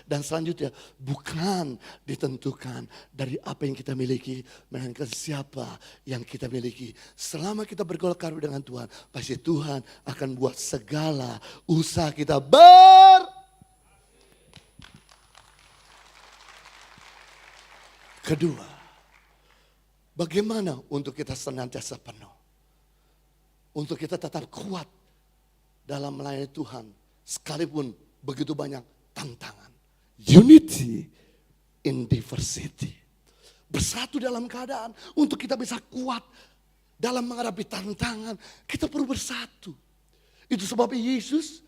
dan selanjutnya bukan ditentukan dari apa yang kita miliki, melainkan siapa yang kita miliki. Selama kita bergaul karib dengan Tuhan, pasti Tuhan akan buat segala usaha kita Kedua, bagaimana untuk kita senantiasa penuh? Untuk kita tetap kuat dalam melayani Tuhan sekalipun begitu banyak tantangan. Unity in diversity. Bersatu dalam keadaan untuk kita bisa kuat dalam menghadapi tantangan. Kita perlu bersatu. Itu sebabnya Yesus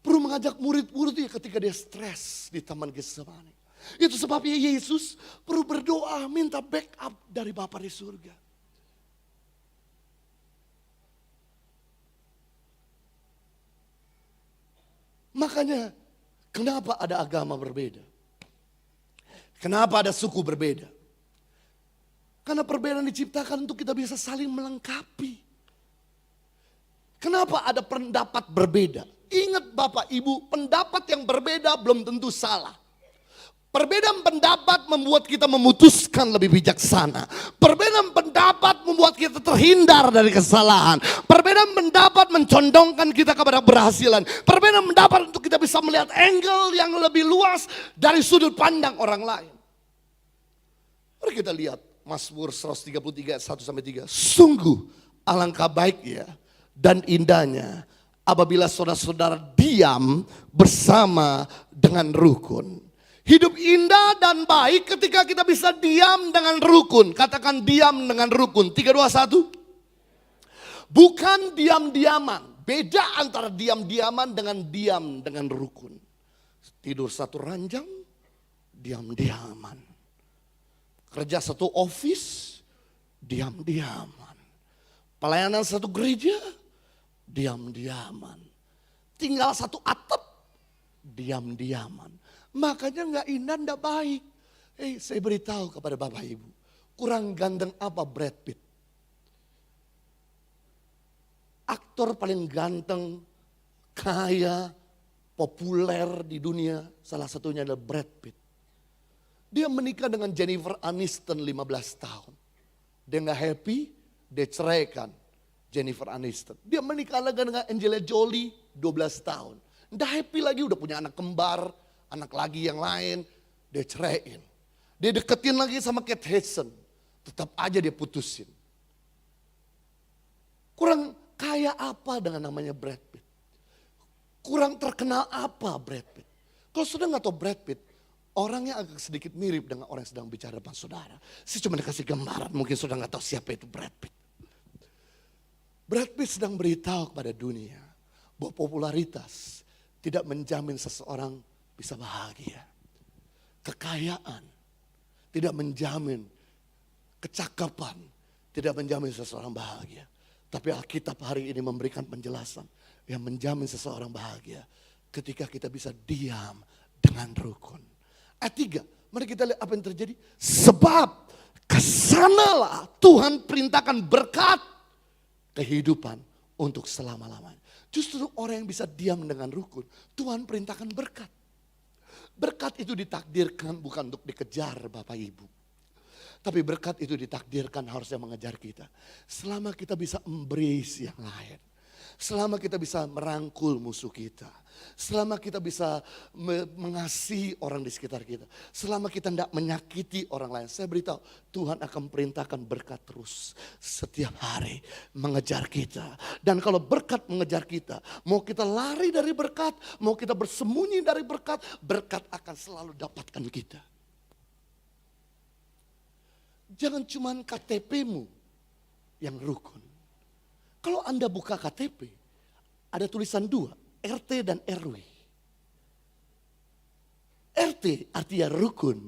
perlu mengajak murid-muridnya ketika dia stres di Taman Getsemani. Itu sebabnya Yesus perlu berdoa minta backup dari Bapa di surga. Makanya kenapa ada agama berbeda? Kenapa ada suku berbeda? Karena perbedaan diciptakan untuk kita bisa saling melengkapi. Kenapa ada pendapat berbeda? Ingat Bapak Ibu, pendapat yang berbeda belum tentu salah. Perbedaan pendapat membuat kita memutuskan lebih bijaksana. Perbedaan pendapat membuat kita terhindar dari kesalahan. Perbedaan pendapat mencondongkan kita kepada keberhasilan. Perbedaan pendapat untuk kita bisa melihat angle yang lebih luas dari sudut pandang orang lain. Mari kita lihat Mazmur 133 ayat 1-3. Sungguh alangkah baiknya dan indahnya apabila saudara-saudara diam bersama dengan rukun. Hidup indah dan baik ketika kita bisa diam dengan rukun. Katakan diam dengan rukun. 3, 2, 1. Bukan diam-diaman. Beda antara diam-diaman dengan rukun. Tidur satu ranjang, diam-diaman. Kerja satu office, diam-diaman. Pelayanan satu gereja, diam-diaman. Tinggal satu atap, diam-diaman. Makanya gak indah, gak baik. Saya beritahu kepada Bapak Ibu. Kurang ganteng apa Brad Pitt? Aktor paling ganteng, kaya, populer di dunia. Salah satunya adalah Brad Pitt. Dia menikah dengan Jennifer Aniston 15 tahun. Dia gak happy, dia ceraikan Jennifer Aniston. Dia menikah lagi dengan Angelina Jolie 12 tahun. Gak happy lagi, udah punya anak kembar. Anak lagi yang lain, dia ceraiin. Dia deketin lagi sama Kate Hudson. Tetap aja dia putusin. Kurang kaya apa dengan namanya Brad Pitt? Kurang terkenal apa Brad Pitt? Kalau sudah gak tahu Brad Pitt, orangnya agak sedikit mirip dengan orang yang sedang bicara depan saudara. Saya cuma dikasih gambaran, mungkin sudah gak tahu siapa itu Brad Pitt. Brad Pitt sedang beritahu kepada dunia bahwa popularitas tidak menjamin seseorang bisa bahagia. Kekayaan tidak menjamin, kecakapan tidak menjamin seseorang bahagia. Tapi Alkitab hari ini memberikan penjelasan yang menjamin seseorang bahagia ketika kita bisa diam dengan rukun. Ayat 3, mari kita lihat apa yang terjadi. Sebab kesanalah Tuhan perintahkan berkat kehidupan untuk selama-lamanya. Justru orang yang bisa diam dengan rukun, Tuhan perintahkan berkat. Berkat itu ditakdirkan bukan untuk dikejar Bapak Ibu. Tapi berkat itu ditakdirkan harusnya mengejar kita. Selama kita bisa embrace yang lain. Selama kita bisa merangkul musuh kita. Selama kita bisa mengasihi orang di sekitar kita. Selama kita tidak menyakiti orang lain. Saya beritahu Tuhan akan perintahkan berkat terus. Setiap hari mengejar kita. Dan kalau berkat mengejar kita. Mau kita lari dari berkat. Mau kita bersembunyi dari berkat. Berkat akan selalu dapatkan kita. Jangan cuma KTP-mu yang rukun. Kalau Anda buka KTP, ada tulisan 2, RT dan RW. RT artinya rukun.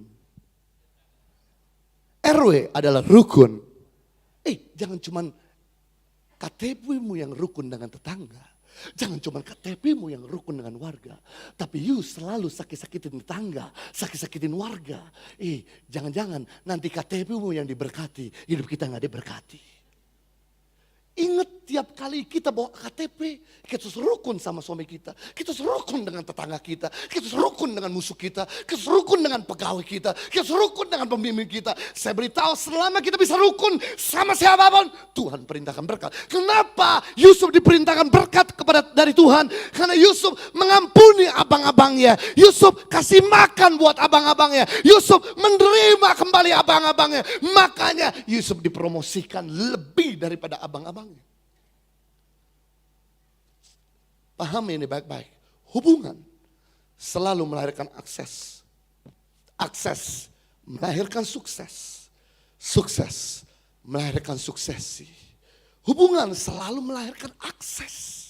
RW adalah rukun. Jangan cuma KTP-mu yang rukun dengan tetangga. Jangan cuma KTP-mu yang rukun dengan warga. Tapi you selalu sakit-sakitin tetangga, sakit-sakitin warga. Jangan-jangan nanti KTP-mu yang diberkati, hidup kita gak diberkati. Ingat tiap kali kita bawa KTP, kita harus rukun sama suami kita. Kita harus rukun dengan tetangga kita. Kita harus rukun dengan musuh kita. Kita harus rukun dengan pegawai kita. Kita harus rukun dengan pembimbing kita. Saya beritahu selama kita bisa rukun sama siapapun, Tuhan perintahkan berkat. Kenapa Yusuf diperintahkan berkat dari Tuhan? Karena Yusuf mengampuni abang-abangnya. Yusuf kasih makan buat abang-abangnya. Yusuf menerima kembali abang-abangnya. Makanya Yusuf dipromosikan lebih daripada abang-abangnya. Paham ini baik-baik. Hubungan selalu melahirkan akses. Akses melahirkan sukses. Sukses melahirkan suksesi. Hubungan selalu melahirkan akses.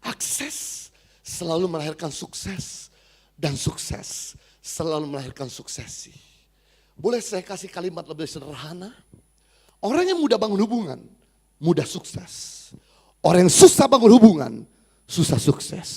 Akses selalu melahirkan sukses. Dan sukses selalu melahirkan suksesi. Boleh saya kasih kalimat lebih sederhana? Orang yang mudah bangun hubungan, mudah sukses. Orang yang susah bangun hubungan, susah sukses.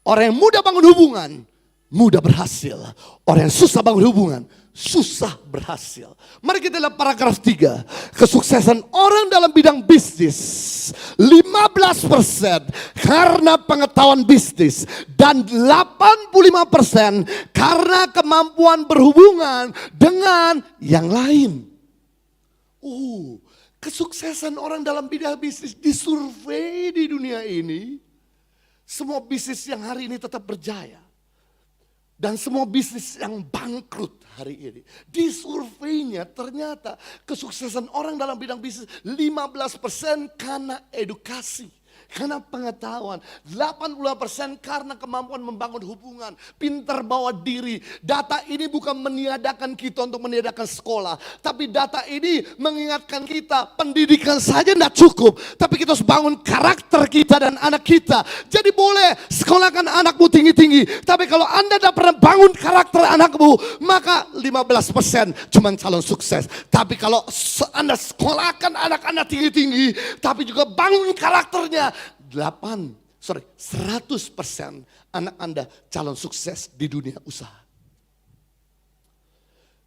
Orang yang mudah bangun hubungan, mudah berhasil. Orang yang susah bangun hubungan, susah berhasil. Mari kita lihat paragraf 3. Kesuksesan orang dalam bidang bisnis 15% karena pengetahuan bisnis dan 85% karena kemampuan berhubungan dengan yang lain. Kesuksesan orang dalam bidang bisnis disurvei di dunia ini. Semua bisnis yang hari ini tetap berjaya. Dan semua bisnis yang bangkrut hari ini. Di surveinya ternyata kesuksesan orang dalam bidang bisnis 15% karena edukasi. Karena pengetahuan, 85% karena kemampuan membangun hubungan, pintar bawa diri. Data ini bukan meniadakan kita untuk meniadakan sekolah. Tapi data ini mengingatkan kita, pendidikan saja tidak cukup. Tapi kita harus bangun karakter kita dan anak kita. Jadi boleh sekolahkan anakmu tinggi-tinggi. Tapi kalau Anda tidak pernah bangun karakter anakmu, maka 15% cuma calon sukses. Tapi kalau Anda sekolahkan anak Anda tinggi-tinggi, tapi juga bangun karakternya, 100% anak Anda calon sukses di dunia usaha.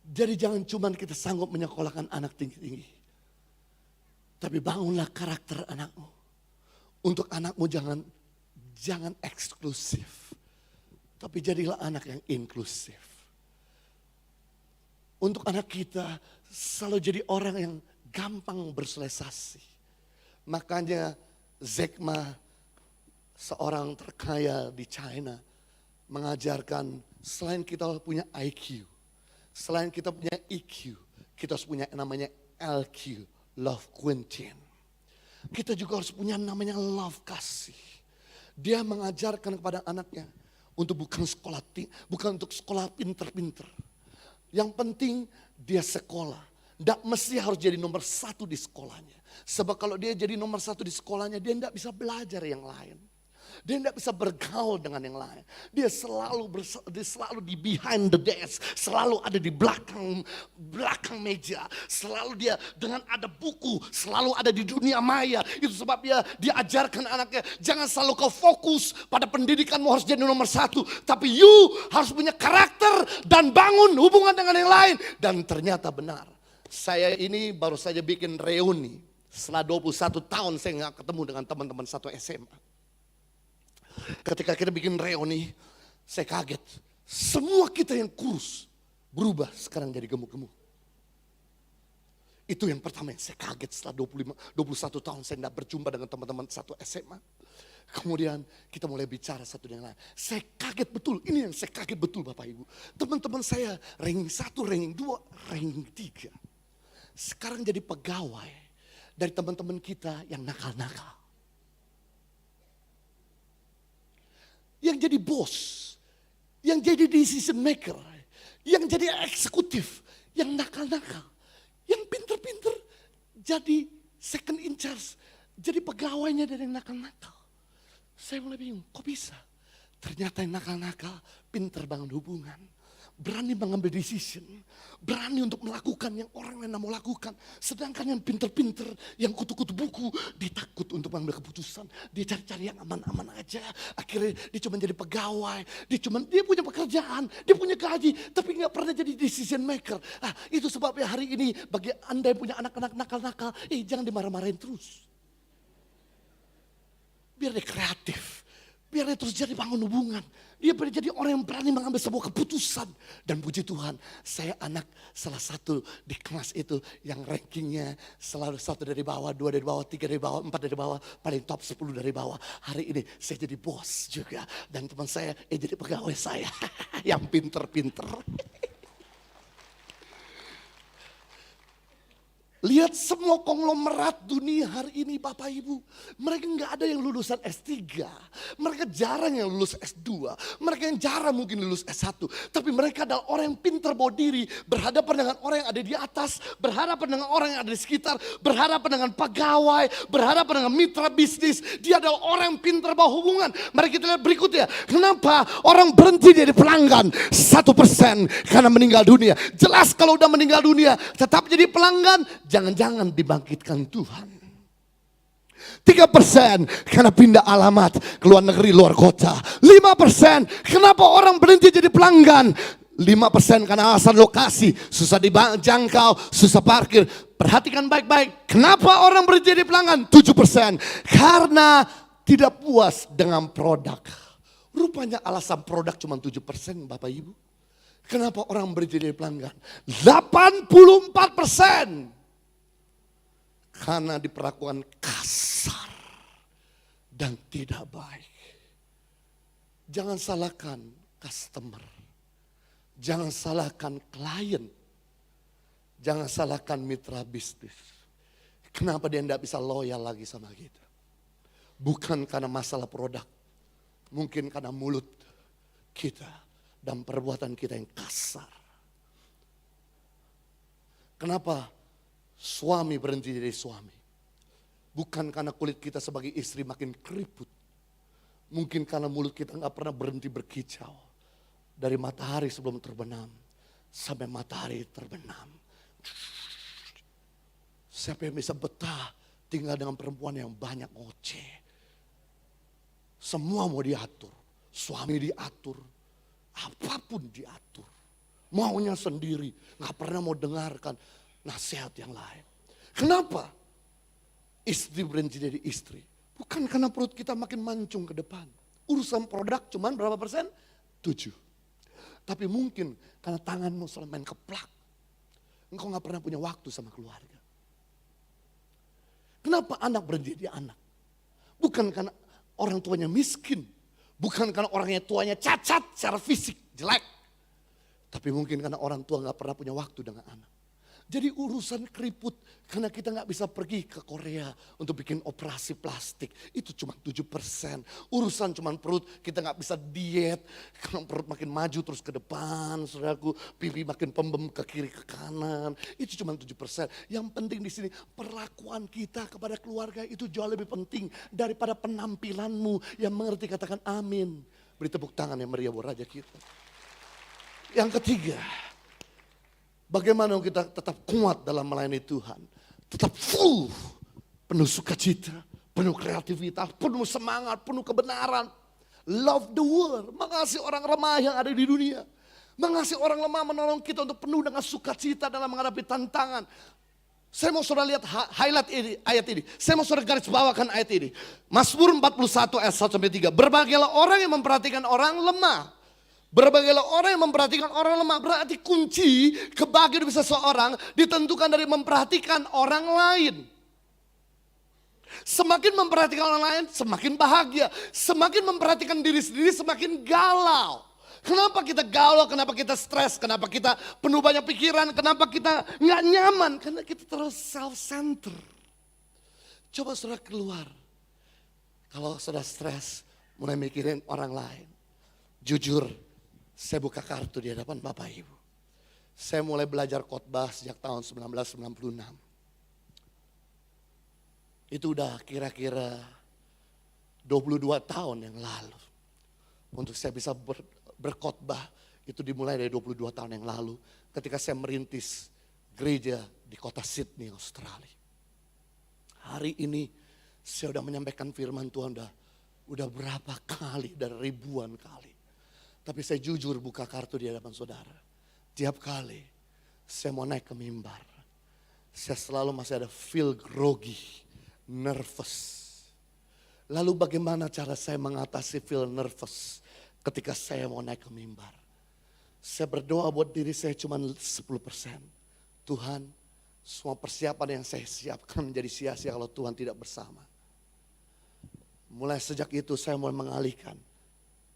Jadi jangan cuma kita sanggup menyekolahkan anak tinggi-tinggi. Tapi bangunlah karakter anakmu. Untuk anakmu jangan eksklusif. Tapi jadilah anak yang inklusif. Untuk anak kita selalu jadi orang yang gampang bersosialisasi. Makanya Jack Ma, seorang terkaya di China, mengajarkan selain kita punya IQ, selain kita punya EQ, kita harus punya namanya LQ, love quotient. Kita juga harus punya namanya love kasih. Dia mengajarkan kepada anaknya untuk bukan untuk sekolah pinter-pinter. Yang penting dia sekolah. Tidak mesti harus jadi nomor 1 di sekolahnya. Sebab kalau dia jadi nomor 1 di sekolahnya, dia tidak bisa belajar yang lain. Dia tidak bisa bergaul dengan yang lain. Dia selalu di behind the desk. Selalu ada di belakang meja. Selalu dia dengan ada buku. Selalu ada di dunia maya. Itu sebabnya dia ajarkan anaknya. Jangan selalu kau fokus pada pendidikanmu harus jadi nomor 1. Tapi you harus punya karakter dan bangun hubungan dengan yang lain. Dan ternyata benar. Saya ini baru saja bikin reuni. Setelah 21 tahun saya nggak ketemu dengan teman-teman satu SMA. Ketika kita bikin reuni, saya kaget. Semua kita yang kurus berubah sekarang jadi gemuk-gemuk. Itu yang pertama yang saya kaget setelah 21 tahun saya tidak berjumpa dengan teman-teman satu SMA. Kemudian kita mulai bicara satu dengan lain. Saya kaget betul, ini yang saya kaget betul Bapak Ibu. Teman-teman saya ranking 1, ranking 2, ranking 3. Sekarang jadi pegawai. Dari teman-teman kita yang nakal-nakal. Yang jadi bos. Yang jadi decision maker. Yang jadi eksekutif. Yang nakal-nakal. Yang pinter-pinter jadi second in charge. Jadi pegawainya dari yang nakal-nakal. Saya mulai bingung, kok bisa? Ternyata yang nakal-nakal pinter bangun hubungan. Berani mengambil decision, berani untuk melakukan yang orang lain mau lakukan. Sedangkan yang pinter-pinter, yang kutu-kutu buku, dia takut untuk mengambil keputusan. Dia cari-cari yang aman-aman aja. Akhirnya dia cuma jadi pegawai, dia punya pekerjaan, dia punya gaji, tapi nggak pernah jadi decision maker. Itu sebabnya hari ini bagi Anda yang punya anak-anak nakal-nakal, jangan dimarah-marahin terus. Biar dia kreatif. Biar dia terus jadi bangun hubungan. Dia jadi orang yang berani mengambil sebuah keputusan. Dan puji Tuhan, saya anak salah satu di kelas itu yang rankingnya selalu 1 dari bawah, 2 dari bawah, 3 dari bawah, 4 dari bawah, paling top 10 dari bawah. Hari ini saya jadi bos juga. Dan teman saya jadi pegawai saya yang pinter-pinter. Lihat semua konglomerat dunia hari ini Bapak Ibu. Mereka nggak ada yang lulusan S3. Mereka jarang yang lulus S2. Mereka yang jarang mungkin lulus S1. Tapi mereka adalah orang yang pintar bawa diri. Berhadapan dengan orang yang ada di atas. Berhadapan dengan orang yang ada di sekitar. Berhadapan dengan pegawai. Berhadapan dengan mitra bisnis. Dia adalah orang yang pintar bawa hubungan. Mari kita lihat berikutnya. Kenapa orang berhenti jadi pelanggan? 1% karena meninggal dunia. Jelas kalau udah meninggal dunia tetap jadi pelanggan. Jangan-jangan dibangkitkan Tuhan. 3% karena pindah alamat ke luar negeri, luar kota. 5% kenapa orang berhenti jadi pelanggan? 5% karena alasan lokasi, susah dijangkau, susah parkir. Perhatikan baik-baik, kenapa orang berhenti jadi pelanggan? 7% karena tidak puas dengan produk. Rupanya alasan produk cuma 7% Bapak Ibu. Kenapa orang berhenti jadi pelanggan? 84% karena diperlakukan kasar dan tidak baik. Jangan salahkan customer. Jangan salahkan klien. Jangan salahkan mitra bisnis. Kenapa dia tidak bisa loyal lagi sama kita? Bukan karena masalah produk. Mungkin karena mulut kita dan perbuatan kita yang kasar. Kenapa suami berhenti jadi suami? Bukan karena kulit kita sebagai istri makin keriput. Mungkin karena mulut kita nggak pernah berhenti berkicau. Dari matahari sebelum terbenam sampai matahari terbenam. Siapa yang bisa betah tinggal dengan perempuan yang banyak ngoceh? Semua mau diatur. Suami diatur. Apapun diatur. Maunya sendiri. Nggak pernah mau dengarkan nasihat yang lain. Kenapa istri berhenti jadi istri? Bukan karena perut kita makin mancung ke depan. Urusan produk cuman berapa persen? 7. Tapi mungkin karena tanganmu selalu main keplak. Engkau gak pernah punya waktu sama keluarga. Kenapa anak berhenti jadi anak? Bukan karena orang tuanya miskin. Bukan karena orangnya tuanya cacat secara fisik, jelek. Tapi mungkin karena orang tua gak pernah punya waktu dengan anak. Jadi urusan keriput karena kita nggak bisa pergi ke Korea untuk bikin operasi plastik. Itu cuma 7%. Urusan cuma perut, kita nggak bisa diet. Karena perut makin maju terus ke depan, saudaraku. Pipi makin pembem ke kiri ke kanan. Itu cuma 7%. Yang penting di sini perlakuan kita kepada keluarga itu jauh lebih penting daripada penampilanmu. Yang mengerti katakan amin. Beri tepuk tangan yang meriah buat Raja kita. Yang ketiga. Bagaimana kita tetap kuat dalam melayani Tuhan. Tetap full. Penuh sukacita. Penuh kreativitas. Penuh semangat. Penuh kebenaran. Love the world. Mengasihi orang lemah yang ada di dunia. Mengasihi orang lemah menolong kita untuk penuh dengan sukacita dalam menghadapi tantangan. Saya mau saudara lihat highlight ini, ayat ini. Saya mau saudara garis bawakan ayat ini. Mazmur 41 ayat 1-3. Berbahagialah orang yang memperhatikan orang lemah. Berbagai orang yang memperhatikan orang lemah. Berarti kunci kebahagiaan bisa seseorang ditentukan dari memperhatikan orang lain. Semakin memperhatikan orang lain semakin bahagia. Semakin memperhatikan diri sendiri semakin galau. Kenapa kita galau, kenapa kita stres, kenapa kita penuh banyak pikiran, kenapa kita gak nyaman. Karena kita terus self-center. Coba saudara keluar. Kalau saudara stres mulai mikirin orang lain. Jujur. Saya buka kartu di hadapan Bapak Ibu. Saya mulai belajar khotbah sejak tahun 1996. Itu udah kira-kira 22 tahun yang lalu. Untuk saya bisa berkhotbah itu dimulai dari 22 tahun yang lalu. Ketika saya merintis gereja di kota Sydney, Australia. Hari ini saya udah menyampaikan firman Tuhan udah berapa kali dan ribuan kali. Tapi saya jujur buka kartu di hadapan saudara. Tiap kali saya mau naik ke mimbar. Saya selalu masih ada feel groggy, nervous. Lalu bagaimana cara saya mengatasi feel nervous ketika saya mau naik ke mimbar? Saya berdoa buat diri saya cuma 10%. Tuhan, semua persiapan yang saya siapkan menjadi sia-sia kalau Tuhan tidak bersama. Mulai sejak itu saya mulai mengalihkan.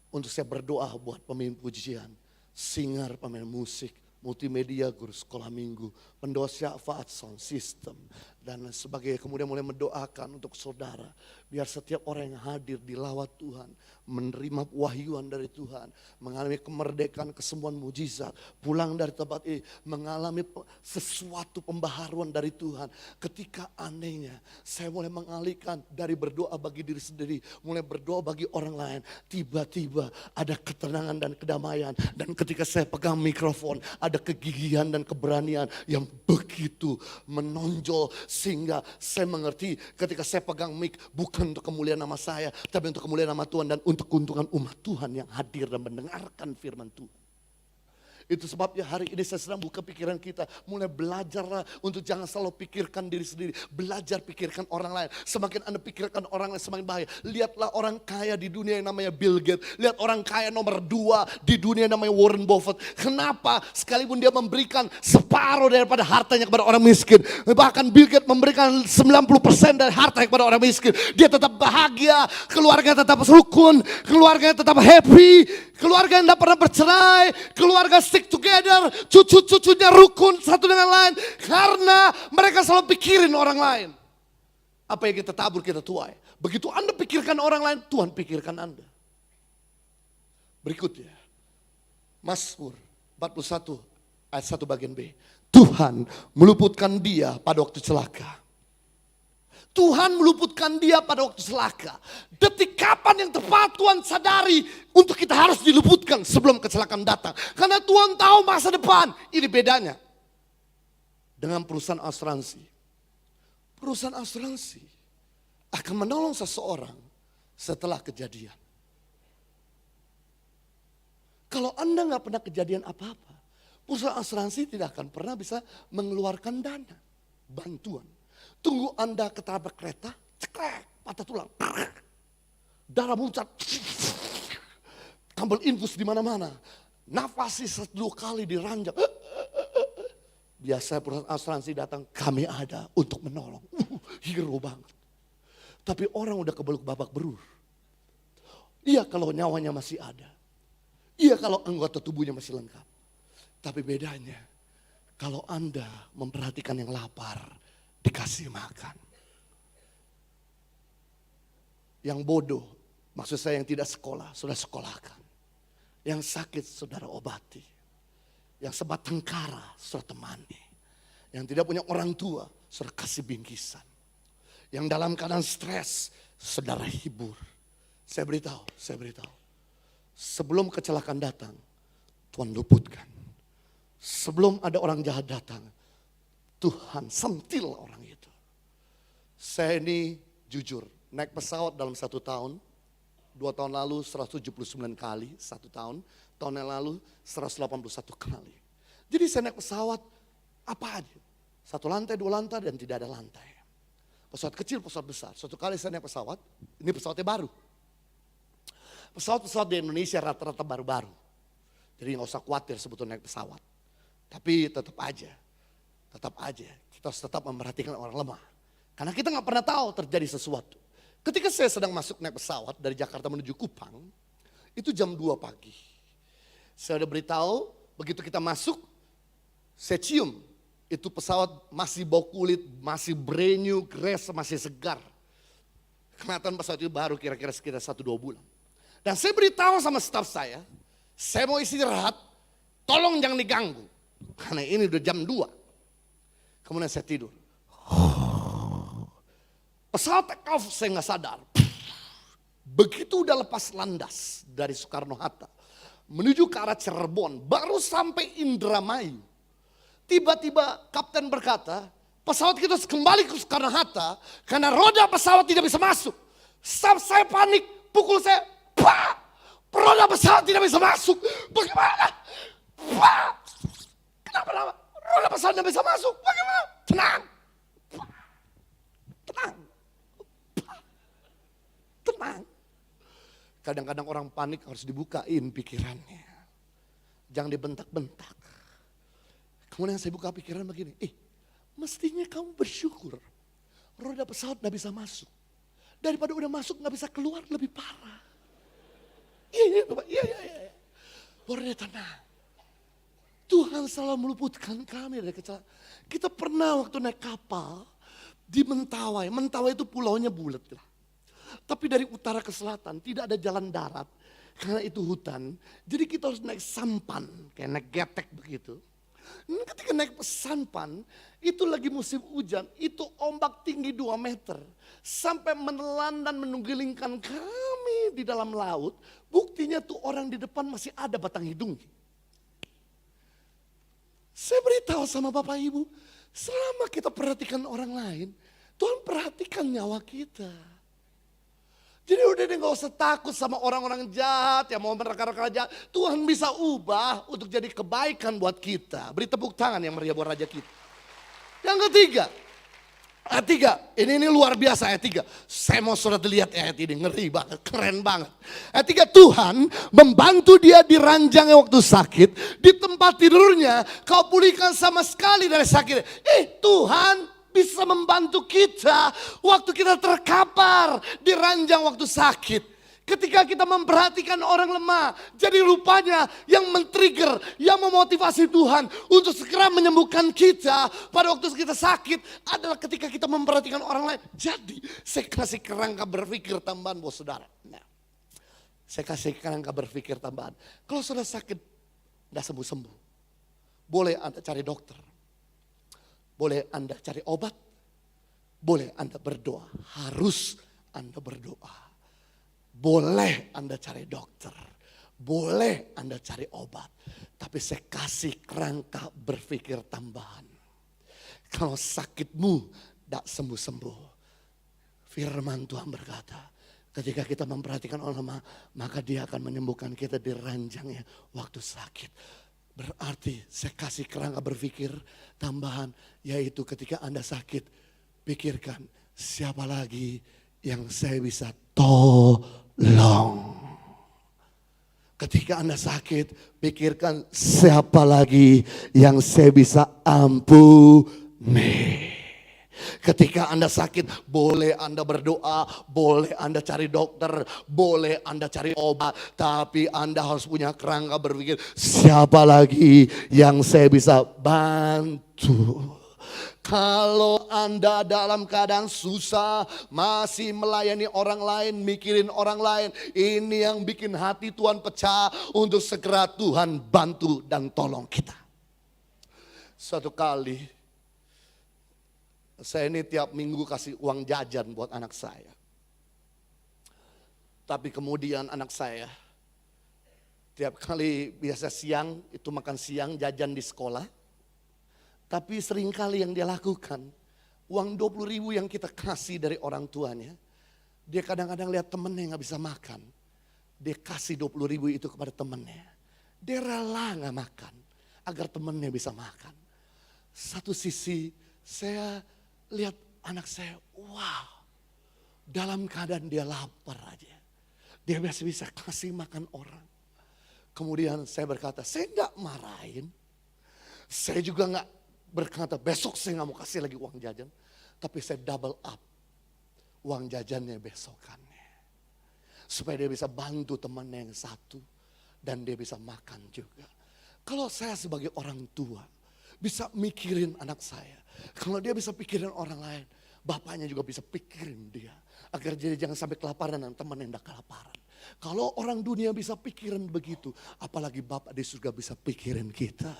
Untuk saya berdoa buat pemain pujian, singer, pemain musik, multimedia, guru sekolah minggu, pendoa syafaat, sound system, dan sebagainya. Kemudian mulai mendoakan untuk saudara. Biar setiap orang yang hadir di lawat Tuhan, menerima wahyuan dari Tuhan, mengalami kemerdekaan, kesembuhan mujizat, pulang dari tempat ini, mengalami sesuatu pembaharuan dari Tuhan. Ketika anehnya, saya mulai mengalihkan dari berdoa bagi diri sendiri, mulai berdoa bagi orang lain. Tiba-tiba ada ketenangan dan kedamaian. Dan ketika saya pegang mikrofon, ada kegigihan dan keberanian yang begitu menonjol. Sehingga saya mengerti ketika saya pegang mic, bukan untuk kemuliaan nama saya, tapi untuk kemuliaan nama Tuhan dan untuk keuntungan umat Tuhan yang hadir dan mendengarkan firman Tuhan. Itu sebabnya hari ini saya sedang buka pikiran kita. Mulai belajarlah untuk jangan selalu pikirkan diri sendiri. Belajar pikirkan orang lain. Semakin Anda pikirkan orang lain semakin bahaya. Lihatlah orang kaya di dunia yang namanya Bill Gates. Lihat orang kaya nomor 2 di dunia yang namanya Warren Buffett. Kenapa? Sekalipun dia memberikan separuh daripada hartanya kepada orang miskin. Bahkan Bill Gates memberikan 90% dari hartanya kepada orang miskin. Dia tetap bahagia. Keluarga tetap rukun. Keluarga tetap happy. Keluarga yang tidak pernah bercerai. Keluarga stick together, cucu-cucunya rukun satu dengan lain. Karena mereka selalu pikirin orang lain. Apa yang kita tabur kita tuai. Begitu Anda pikirkan orang lain, Tuhan pikirkan Anda. Berikutnya, Mazmur 41 ayat 1 bagian B. Tuhan meluputkan dia pada waktu celaka. Tuhan meluputkan dia pada waktu celaka. Detik kapan yang tepat Tuhan sadari untuk kita harus diluputkan sebelum kecelakaan datang. Karena Tuhan tahu masa depan. Ini bedanya dengan perusahaan asuransi. Perusahaan asuransi akan menolong seseorang setelah kejadian. Kalau Anda nggak pernah kejadian apa-apa, perusahaan asuransi tidak akan pernah bisa mengeluarkan dana bantuan. Tunggu Anda ketabrak kereta, cekrek, patah tulang, darah muncrat, kabel infus di mana-mana, nafasi 1-2 kali diranjak. Biasa perusahaan asuransi datang, kami ada untuk menolong. Hero banget. Tapi orang udah kebeluk babak belur. Iya kalau nyawanya masih ada. Iya kalau anggota tubuhnya masih lengkap. Tapi bedanya, kalau Anda memperhatikan yang lapar, dikasih makan. Yang bodoh, maksud saya yang tidak sekolah, sudah sekolahkan. Yang sakit, saudara obati. Yang sebatang kara, saudara temani. Yang tidak punya orang tua, saudara kasih bingkisan. Yang dalam keadaan stres, saudara hibur. Saya beritahu. Sebelum kecelakaan datang, Tuhan luputkan. Sebelum ada orang jahat datang, Tuhan sentil orang itu. Saya ini jujur, naik pesawat dalam 1 tahun. 2 tahun lalu 179 kali, 1 tahun. Tahun yang lalu 181 kali. Jadi saya naik pesawat apa aja. 1 lantai, 2 lantai dan tidak ada lantai. Pesawat kecil, pesawat besar. Suatu kali saya naik pesawat, ini pesawatnya baru. Pesawat-pesawat di Indonesia rata-rata baru-baru. Jadi gak usah khawatir sebetulnya naik pesawat. Tapi tetap aja kita harus tetap memperhatikan orang lemah. Karena kita gak pernah tahu terjadi sesuatu. Ketika saya sedang masuk naik pesawat dari Jakarta menuju Kupang, itu jam 2 pagi. Saya udah beritahu, begitu kita masuk, saya cium. Itu pesawat masih bau kulit, masih brand new, fresh, masih segar. Kelihatan pesawat itu baru kira-kira sekitar 1-2 bulan. Dan saya beritahu sama staf saya mau istirahat, tolong jangan diganggu. Karena ini udah jam 2. Kemudian saya tidur. Pesawat take off saya nggak sadar. Begitu udah lepas landas dari Soekarno-Hatta. Menuju ke arah Cirebon. Baru sampai Indramayu. Tiba-tiba kapten berkata, pesawat kita harus kembali ke Soekarno-Hatta. Karena roda pesawat tidak bisa masuk. Staf saya panik. Pukul saya. Pak! Roda pesawat tidak bisa masuk. Bagaimana? Pak! Kenapa? Roda pesawat tidak bisa masuk. Bagaimana? Tenang. Tenang. Kadang-kadang orang panik harus dibukain pikirannya. Jangan dibentak-bentak. Kemudian saya buka pikiran begini. Mestinya kamu bersyukur. Roda pesawat gak bisa masuk. Daripada udah masuk gak bisa keluar lebih parah. Iya Bapak, iya. Baru dia tenang. Tuhan selalu meluputkan kami dari kecelakaan. Kita pernah waktu naik kapal di Mentawai. Mentawai itu pulaunya bulat. Tapi dari utara ke selatan tidak ada jalan darat. Karena itu hutan. Jadi kita harus naik sampan. Kayak naik getek begitu. Ketika naik sampan, itu lagi musim hujan. Itu ombak tinggi 2 meter. Sampai menelan dan menunggelingkan kami di dalam laut. Buktinya tuh orang di depan masih ada batang hidungnya. Saya beritahu sama Bapak Ibu, selama kita perhatikan orang lain, Tuhan perhatikan nyawa kita. Jadi udah deh gak usah takut sama orang-orang jahat yang mau mereka-reka jahat. Tuhan bisa ubah untuk jadi kebaikan buat kita. Beri tepuk tangan yang meriah buat Raja kita. Yang ketiga, ayat 3, ini luar biasa ayat 3. Saya mau surat lihat ayat ini, ngeri banget, keren banget. Ayat 3, Tuhan membantu dia di ranjangnya waktu sakit. Di tempat tidurnya kau pulihkan sama sekali dari sakit. Tuhan bisa membantu kita waktu kita terkapar di ranjang waktu sakit. Ketika kita memperhatikan orang lemah, jadi rupanya yang men-trigger, yang memotivasi Tuhan untuk segera menyembuhkan kita pada waktu kita sakit adalah ketika kita memperhatikan orang lain. Jadi saya kasih kerangka berpikir tambahan buat saudara. Nah, saya kasih kerangka berpikir tambahan. Kalau saudara sakit, gak sembuh-sembuh, boleh Anda cari dokter. Boleh Anda cari obat, boleh Anda berdoa, harus Anda berdoa. Boleh Anda cari dokter, boleh Anda cari obat. Tapi saya kasih kerangka berpikir tambahan. Kalau sakitmu tidak sembuh-sembuh, firman Tuhan berkata, ketika kita memperhatikan orang lemah, maka dia akan menyembuhkan kita di ranjangnya waktu sakit. Berarti saya kasih kerangka berpikir tambahan, yaitu ketika Anda sakit, pikirkan siapa lagi yang saya bisa tolong. Ketika Anda sakit, pikirkan siapa lagi yang saya bisa ampuni. Ketika Anda sakit, boleh Anda berdoa, boleh Anda cari dokter, boleh Anda cari obat. Tapi Anda harus punya kerangka berpikir, siapa lagi yang saya bisa bantu. Kalau Anda dalam keadaan susah, masih melayani orang lain, mikirin orang lain, ini yang bikin hati Tuhan pecah untuk segera Tuhan bantu dan tolong kita. Suatu kali, saya ini tiap minggu kasih uang jajan buat anak saya. Tapi kemudian anak saya tiap kali biasa siang itu makan siang jajan di sekolah. Tapi sering kali yang dia lakukan, uang 20.000 yang kita kasih dari orang tuanya, dia kadang-kadang lihat temennya gak bisa makan. Dia kasih 20.000 itu kepada temennya. Dia rela gak makan agar temennya bisa makan. Satu sisi saya lihat anak saya, wow, dalam keadaan dia lapar aja. Dia biasa bisa kasih makan orang. Kemudian saya berkata, saya gak marahin. Saya juga gak berkata, besok saya gak mau kasih lagi uang jajan. Tapi saya double up uang jajannya besokannya. Supaya dia bisa bantu temannya yang satu. Dan dia bisa makan juga. Kalau saya sebagai orang tua bisa mikirin anak saya. Kalau dia bisa pikirin orang lain, bapaknya juga bisa pikirin dia. Agar dia jangan sampai kelaparan dan temannya tidak kelaparan. Kalau orang dunia bisa pikirin begitu, apalagi Bapak di surga bisa pikirin kita.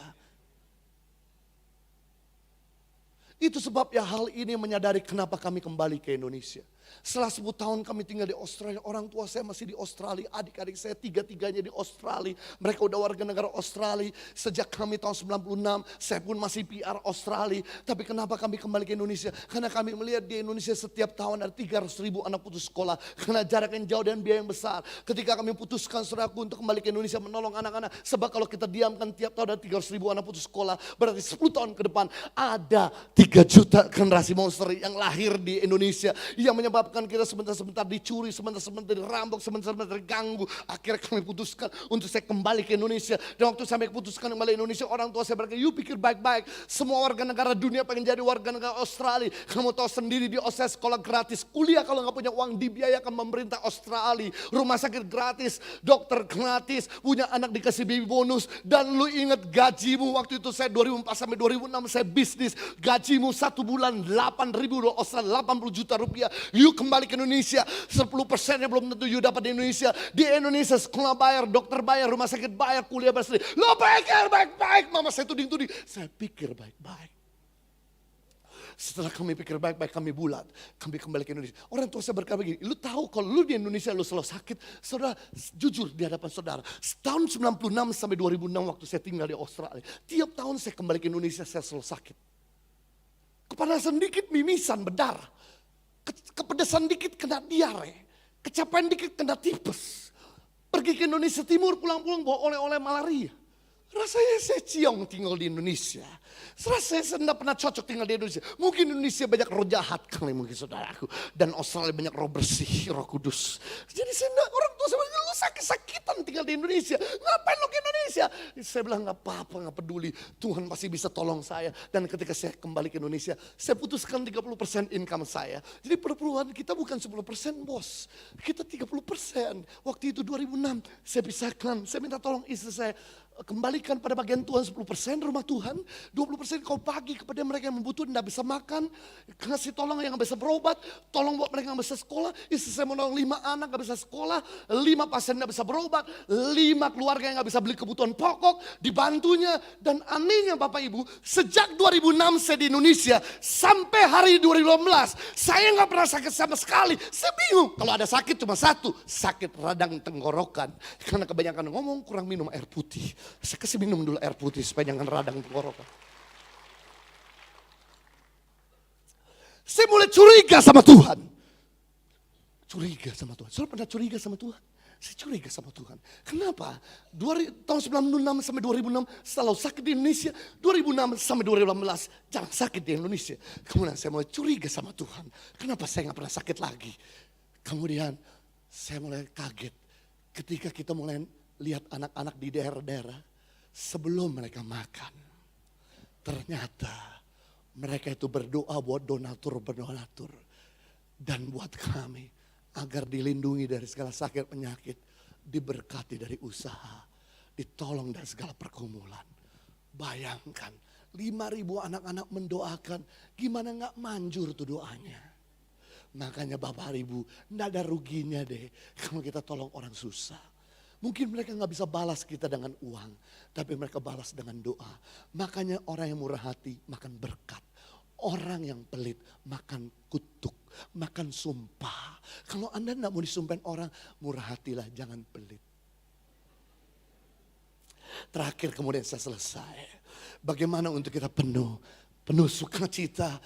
Itu sebabnya hal ini menyadari kenapa kami kembali ke Indonesia. Setelah 10 tahun kami tinggal di Australia, orang tua saya masih di Australia, adik-adik saya tiga-tiganya di Australia. Mereka udah warga negara Australia. Sejak kami tahun 96, saya pun masih PR Australia. Tapi kenapa kami kembali ke Indonesia? Karena kami melihat di Indonesia setiap tahun ada 300.000 anak putus sekolah. Karena jarak yang jauh dan biaya yang besar. Ketika kami putuskan saudaraku untuk kembali ke Indonesia menolong anak-anak. Sebab kalau kita diamkan tiap tahun ada 300.000 anak putus sekolah. Berarti 10 tahun ke depan ada 3 juta generasi monster yang lahir di Indonesia. Yang menyebabkan menyebabkan kita sebentar-sebentar dicuri, sebentar-sebentar dirampok, sebentar-sebentar diganggu. Akhirnya kami putuskan untuk saya kembali ke Indonesia. Dan waktu saya putuskan kembali ke Indonesia, orang tua saya berkata, you pikir baik-baik. Semua warga negara dunia pengen jadi warga negara Australia. Kamu tahu sendiri di Australia sekolah gratis. Kuliah kalau nggak punya uang dibiayakan pemerintah Australia. Rumah sakit gratis, dokter gratis, punya anak dikasih baby bonus. Dan lu ingat gajimu waktu itu saya 2004 sampai 2006 saya bisnis. Gajimu 1 bulan 8.000 dolar Australia, 80 juta rupiah. You kembali ke Indonesia, 10%-nya belum tentu you dapat di Indonesia. Di Indonesia sekolah bayar, dokter bayar, rumah sakit bayar, kuliah bayar sendiri. Lo pikir baik-baik, mama saya tuding-tuding. Saya pikir baik-baik. Setelah kami pikir baik-baik, kami bulat. Kami kembali ke Indonesia. Orang tua saya berkata begini, lu tahu kalau lu di Indonesia lu selalu sakit. Saudara, jujur di hadapan saudara. Tahun 96 sampai 2006 waktu saya tinggal di Australia. Tiap tahun saya kembali ke Indonesia saya selalu sakit. Kepanasan dikit mimisan, berdarah. Kepedesan dikit kena diare. Kecapean dikit kena tipes. Pergi ke Indonesia Timur pulang-pulang bawa oleh-oleh malaria. Rasanya saya ciong tinggal di Indonesia. Rasanya saya tidak pernah cocok tinggal di Indonesia. Mungkin Indonesia banyak roh jahat kali mungkin saudaraku. Dan Australia banyak roh bersih, roh kudus. Jadi saya enggak, orang tua saya bilang, lu sakit-sakitan tinggal di Indonesia. Ngapain lu ke Indonesia? Saya bilang gak apa-apa, gak peduli. Tuhan pasti bisa tolong saya. Dan ketika saya kembali ke Indonesia, saya putuskan 30% income saya. Jadi perpuluhan kita bukan 10% bos. Kita 30%. Waktu itu 2006 saya pisahkan. Saya minta tolong istri saya. Kembalikan pada bagian Tuhan 10% rumah Tuhan, 20% kau bagi kepada mereka yang membutuhkan, tidak bisa makan, kasih tolong yang bisa berobat, tolong buat mereka yang bisa sekolah. Istri saya menolong 5 anak gak bisa sekolah, 5 pasien gak bisa berobat, 5 keluarga yang gak bisa beli kebutuhan pokok, dibantunya. Dan anehnya Bapak Ibu, sejak 2006 saya di Indonesia sampai hari 2015, saya gak pernah sakit sama sekali. Saya bingung, kalau ada sakit cuma satu, sakit radang tenggorokan. Karena kebanyakan ngomong kurang minum air putih. Saya kasih minum dulu air putih supaya jangan radang tenggorokan. Saya mulai curiga sama Tuhan. Curiga sama Tuhan. Saudara pernah curiga sama Tuhan? Saya curiga sama Tuhan. Kenapa? Tahun 96 sampai 2006 selalu sakit di Indonesia. 2006 sampai 2018 jarang sakit di Indonesia. Kemudian saya mulai curiga sama Tuhan. Kenapa saya gak pernah sakit lagi? Kemudian saya mulai kaget ketika kita mulai lihat anak-anak di daerah-daerah sebelum mereka makan. Ternyata mereka itu berdoa buat donatur. Dan buat kami agar dilindungi dari segala sakit penyakit. Diberkati dari usaha. Ditolong dari segala pergumulan. Bayangkan 5.000 anak-anak mendoakan. Gimana gak manjur tuh doanya. Makanya Bapak Ibu gak ada ruginya deh kalau kita tolong orang susah. Mungkin mereka gak bisa balas kita dengan uang. Tapi mereka balas dengan doa. Makanya orang yang murah hati makan berkat. Orang yang pelit makan kutuk. Makan sumpah. Kalau Anda gak mau disumpahin orang, murah hatilah, jangan pelit. Terakhir kemudian saya selesai. Bagaimana untuk kita penuh sukacita.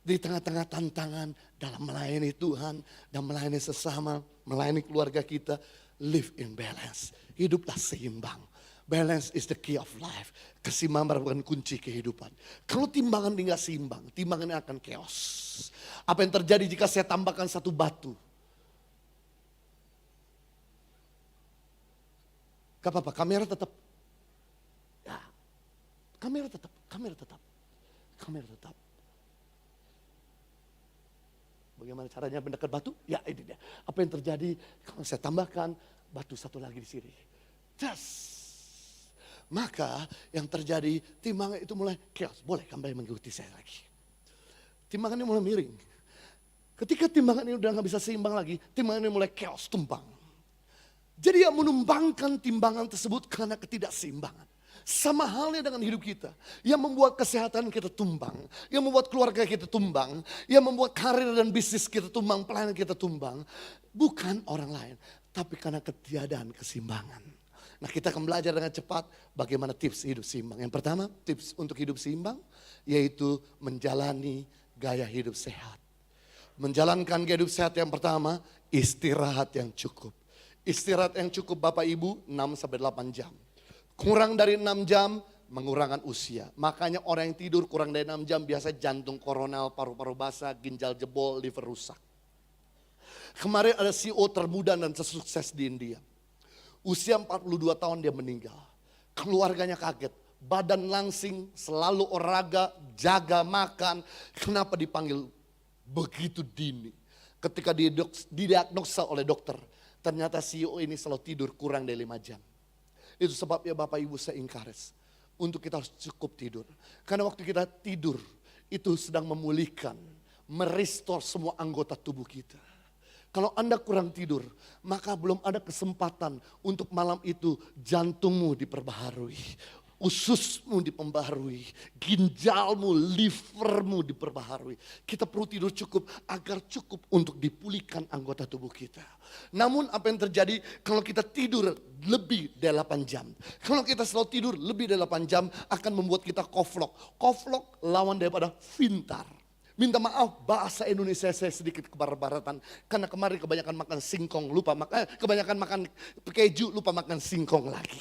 Di tengah-tengah tantangan dalam melayani Tuhan. Dan melayani sesama, melayani keluarga kita. Live in balance. Hiduplah seimbang. Balance is the key of life. Keseimbangan bukan kunci kehidupan. Kalau timbangan tidak seimbang, timbangannya akan chaos. Apa yang terjadi jika saya tambahkan satu batu? Gak apa-apa, kamera tetap. Ya, kamera tetap. Bagaimana caranya mendekat batu? Ya ini dia. Apa yang terjadi kalau saya tambahkan batu satu lagi di sini. Maka yang terjadi timbangan itu mulai chaos. Boleh kembali mengikuti saya lagi. Timbangan ini mulai miring. Ketika timbangan ini udah gak bisa seimbang lagi, timbangan ini mulai chaos, tumbang. Jadi yang menumbangkan timbangan tersebut karena ketidakseimbangan. Sama halnya dengan hidup kita. Yang membuat kesehatan kita tumbang. Yang membuat keluarga kita tumbang. Yang membuat karir dan bisnis kita tumbang. Pelayanan kita tumbang. Bukan orang lain. Tapi karena ketiadaan keseimbangan. Nah kita akan belajar dengan cepat bagaimana tips hidup seimbang. Yang pertama tips untuk hidup seimbang. Yaitu menjalani gaya hidup sehat. Menjalankan gaya hidup sehat yang pertama. Istirahat yang cukup. Istirahat yang cukup Bapak Ibu 6-8 jam. Kurang dari 6 jam mengurangkan usia. Makanya orang yang tidur kurang dari 6 jam biasanya jantung koronel, paru-paru basah, ginjal jebol, liver rusak. Kemarin ada CEO termuda dan tersukses di India. Usia 42 tahun dia meninggal. Keluarganya kaget. Badan langsing, selalu olahraga, jaga makan. Kenapa dipanggil begitu dini? Ketika didiagnosa oleh dokter, ternyata CEO ini selalu tidur kurang dari 5 jam. Itu sebabnya Bapak Ibu saya encourage untuk kita harus cukup tidur. Karena waktu kita tidur itu sedang memulihkan, merestore semua anggota tubuh kita. Kalau Anda kurang tidur, maka belum ada kesempatan untuk malam itu jantungmu diperbaharui, ususmu diperbaharui, ginjalmu, livermu diperbaharui. Kita perlu tidur cukup agar cukup untuk dipulihkan anggota tubuh kita. Namun apa yang terjadi kalau kita tidur lebih dari 8 jam? Kalau kita selalu tidur lebih dari 8 jam akan membuat kita koflok. Koflok lawan daripada pintar. Minta maaf bahasa Indonesia saya sedikit kebarat-baratan. Karena kemarin kebanyakan makan singkong, kebanyakan makan keju, lupa makan singkong lagi.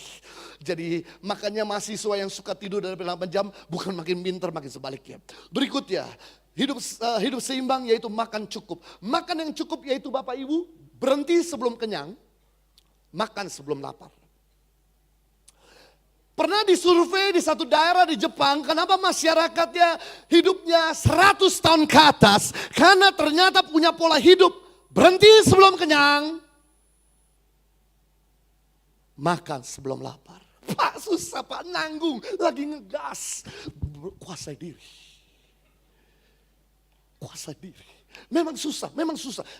Jadi makanya mahasiswa yang suka tidur dari 8 jam bukan makin pintar, makin sebaliknya. Berikutnya, hidup seimbang yaitu makan cukup. Makan yang cukup yaitu Bapak Ibu berhenti sebelum kenyang, makan sebelum lapar. Pernah disurvei di satu daerah di Jepang, kenapa masyarakatnya hidupnya 100 tahun ke atas? Karena ternyata punya pola hidup, berhenti sebelum kenyang, makan sebelum lapar. Pak susah Pak, nanggung, lagi ngegas, kuasai diri. Kuasai diri. Memang susah.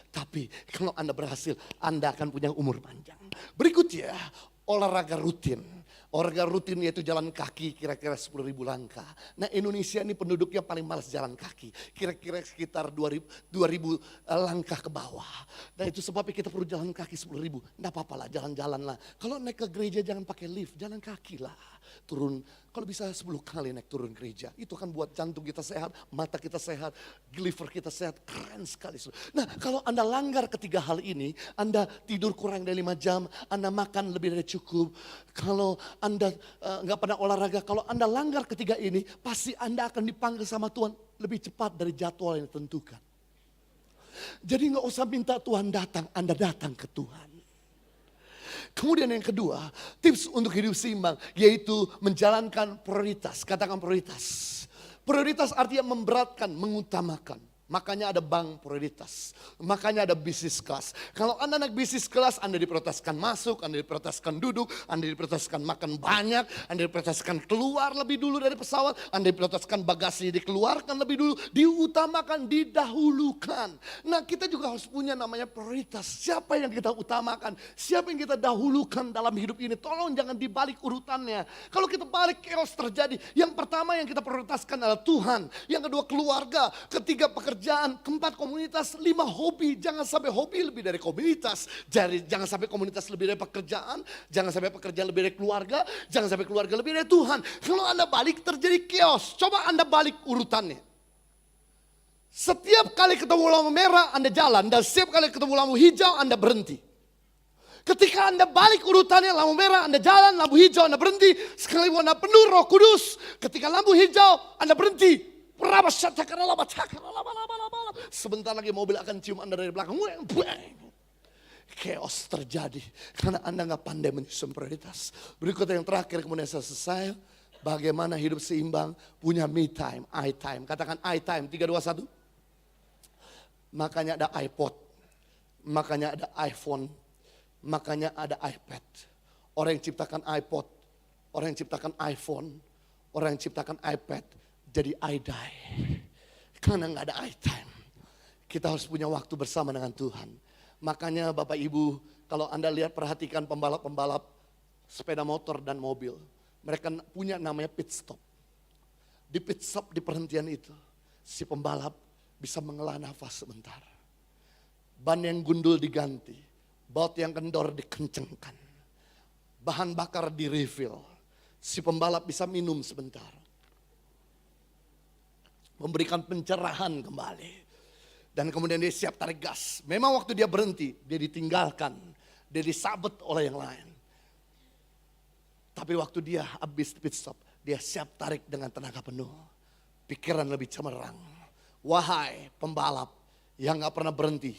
Tapi kalau Anda berhasil, Anda akan punya umur panjang. Berikutnya, olahraga rutin. Olahraga rutin yaitu jalan kaki kira-kira 10.000 langkah. Nah Indonesia ini penduduknya paling malas jalan kaki. Kira-kira sekitar 2.000 langkah ke bawah. Nah itu sebabnya kita perlu jalan kaki 10.000. Nggak apa-apa lah, jalan-jalan lah. Kalau naik ke gereja jangan pakai lift, jalan kaki lah. Turun, kalau bisa 10 kali naik turun gereja. Itu kan buat jantung kita sehat, mata kita sehat, liver kita sehat. Keren sekali. Nah kalau Anda langgar ketiga hal ini, Anda tidur kurang dari 5 jam, Anda makan lebih dari cukup. Kalau Anda nggak pernah olahraga, kalau Anda langgar ketiga ini, pasti Anda akan dipanggil sama Tuhan lebih cepat dari jadwal yang ditentukan. Jadi nggak usah minta Tuhan datang, Anda datang ke Tuhan. Kemudian yang kedua, tips untuk hidup seimbang, yaitu menjalankan prioritas. Katakan prioritas. Prioritas artinya memberatkan, mengutamakan. Makanya ada bank prioritas. Makanya ada bisnis kelas. Kalau Anda naik bisnis kelas, Anda diprioritaskan masuk, Anda diprioritaskan duduk, Anda diprioritaskan makan banyak, Anda diprioritaskan keluar lebih dulu dari pesawat, Anda diprioritaskan bagasi dikeluarkan lebih dulu, diutamakan, didahulukan. Nah kita juga harus punya namanya prioritas. Siapa yang kita utamakan, siapa yang kita dahulukan dalam hidup ini. Tolong jangan dibalik urutannya. Kalau kita balik, chaos terjadi. Yang pertama yang kita prioritaskan adalah Tuhan. Yang kedua keluarga, ketiga pekerjaan, keempat komunitas, 5 hobi. Jangan sampai hobi lebih dari komunitas. Jangan sampai komunitas lebih dari pekerjaan. Jangan sampai pekerjaan lebih dari keluarga. Jangan sampai keluarga lebih dari Tuhan. Kalau Anda balik terjadi chaos. Coba Anda balik urutannya. Setiap kali ketemu lampu merah Anda jalan. Dan setiap kali ketemu lampu hijau Anda berhenti. Ketika Anda balik urutannya, lampu merah Anda jalan, lampu hijau Anda berhenti. Sekali Anda penuh Roh Kudus. Ketika lampu hijau Anda berhenti. Sebentar lagi mobil akan cium Anda dari belakang. Chaos terjadi karena Anda nggak pandai menyusun prioritas. Berikut yang terakhir kemudian saya selesai. Bagaimana hidup seimbang, punya me time, I time. Katakan I time, 3, 2, 1. Makanya ada iPod, makanya ada iPhone, makanya ada iPad. Orang yang ciptakan iPod, orang yang ciptakan iPhone, orang yang ciptakan iPad, jadi I die. Karena nggak ada I time. Kita harus punya waktu bersama dengan Tuhan. Makanya Bapak Ibu, kalau Anda lihat perhatikan pembalap-pembalap sepeda motor dan mobil. Mereka punya namanya pit stop. Di pit stop, di perhentian itu, si pembalap bisa menghela nafas sebentar. Ban yang gundul diganti, baut yang kendor dikencengkan. Bahan bakar di refill. Si pembalap bisa minum sebentar. Memberikan pencerahan kembali. Dan kemudian dia siap tarik gas. Memang waktu dia berhenti, dia ditinggalkan. Dia disabet oleh yang lain. Tapi waktu dia habis pit stop, dia siap tarik dengan tenaga penuh. Pikiran lebih cemerlang. Wahai pembalap yang gak pernah berhenti.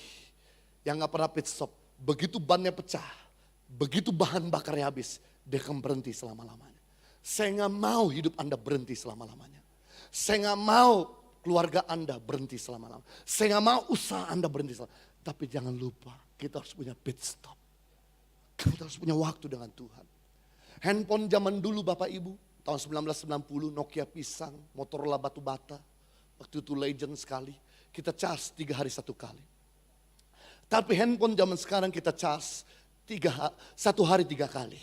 yang gak pernah pit stop. Begitu bannya pecah, begitu bahan bakarnya habis, dia akan berhenti selama-lamanya. Saya gak mau hidup Anda berhenti selama-lamanya. Saya gak mau keluarga Anda berhenti selama-lamanya. Saya gak mau usaha Anda berhenti selama-lamanya. Tapi jangan lupa, kita harus punya pit stop. Kita harus punya waktu dengan Tuhan. Handphone zaman dulu Bapak Ibu, tahun 1990 Nokia pisang, Motorola batu bata. Waktu itu legend sekali. Kita charge 3 hari 1 kali. Tapi handphone zaman sekarang kita charge 1 hari 3 kali.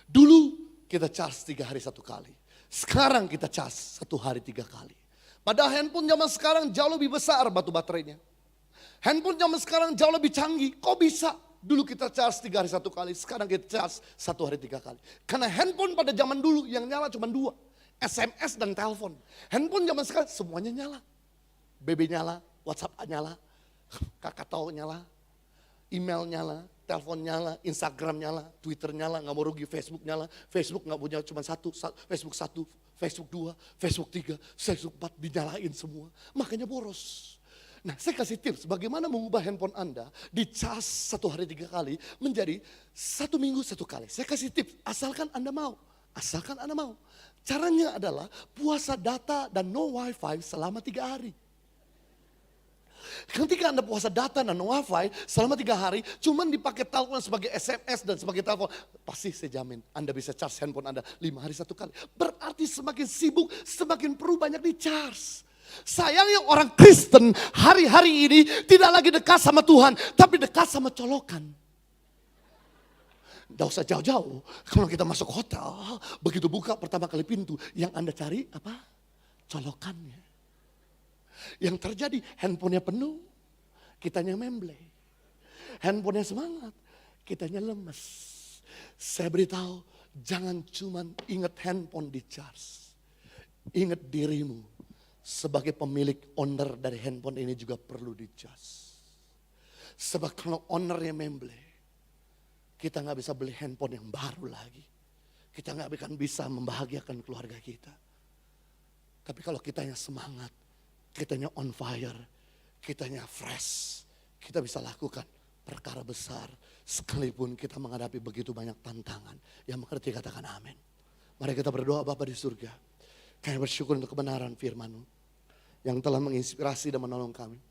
Dulu kita charge 3 hari 1 kali. Sekarang kita charge 1 hari 3 kali. Padahal handphone zaman sekarang jauh lebih besar batu baterainya. Handphone zaman sekarang jauh lebih canggih. Kok bisa? Dulu kita charge 3 hari 1 kali. Sekarang kita charge 1 hari 3 kali. Karena handphone pada zaman dulu yang nyala cuma 2. SMS dan telepon. Handphone zaman sekarang semuanya nyala. BB nyala, WhatsApp nyala, Kakao nyala, email nyala, telepon nyala, Instagram nyala, Twitter nyala, gak mau rugi, Facebook nyala. Facebook gak punya cuma Facebook 1, Facebook 2, Facebook 3, Facebook 4 dinyalain semua. Makanya boros. Nah, saya kasih tips bagaimana mengubah handphone Anda di cas 1 hari 3 kali menjadi 1 minggu 1 kali. Saya kasih tips asalkan Anda mau. Asalkan Anda mau. Caranya adalah puasa data dan no wifi selama 3 hari. Ketika Anda puasa data dan no wifi selama 3 hari, cuman dipakai telepon sebagai SMS dan sebagai telepon, pasti saya jamin Anda bisa charge handphone Anda 5 hari 1 kali. Berarti semakin sibuk, semakin perlu banyak di charge. Sayangnya orang Kristen hari-hari ini tidak lagi dekat sama Tuhan, tapi dekat sama colokan. Tidak usah jauh-jauh, kalau kita masuk hotel, begitu buka pertama kali pintu, yang Anda cari apa? Colokannya. Yang terjadi handphonenya penuh, kitanya memble. Handphonenya semangat, kitanya lemes. Saya beritahu, jangan cuma ingat handphone di charge. Ingat dirimu. Sebagai pemilik owner dari handphone ini juga perlu di-charge. Sebab kalau ownernya memble, kita gak bisa beli handphone yang baru lagi. Kita gak akan bisa membahagiakan keluarga kita. Tapi kalau kitanya semangat, kitanya on fire, kitanya fresh, kita bisa lakukan perkara besar. Sekalipun kita menghadapi begitu banyak tantangan. Yang mengerti katakan amin. Mari kita berdoa Bapa di surga. Kami bersyukur untuk kebenaran firman-Mu yang telah menginspirasi dan menolong kami.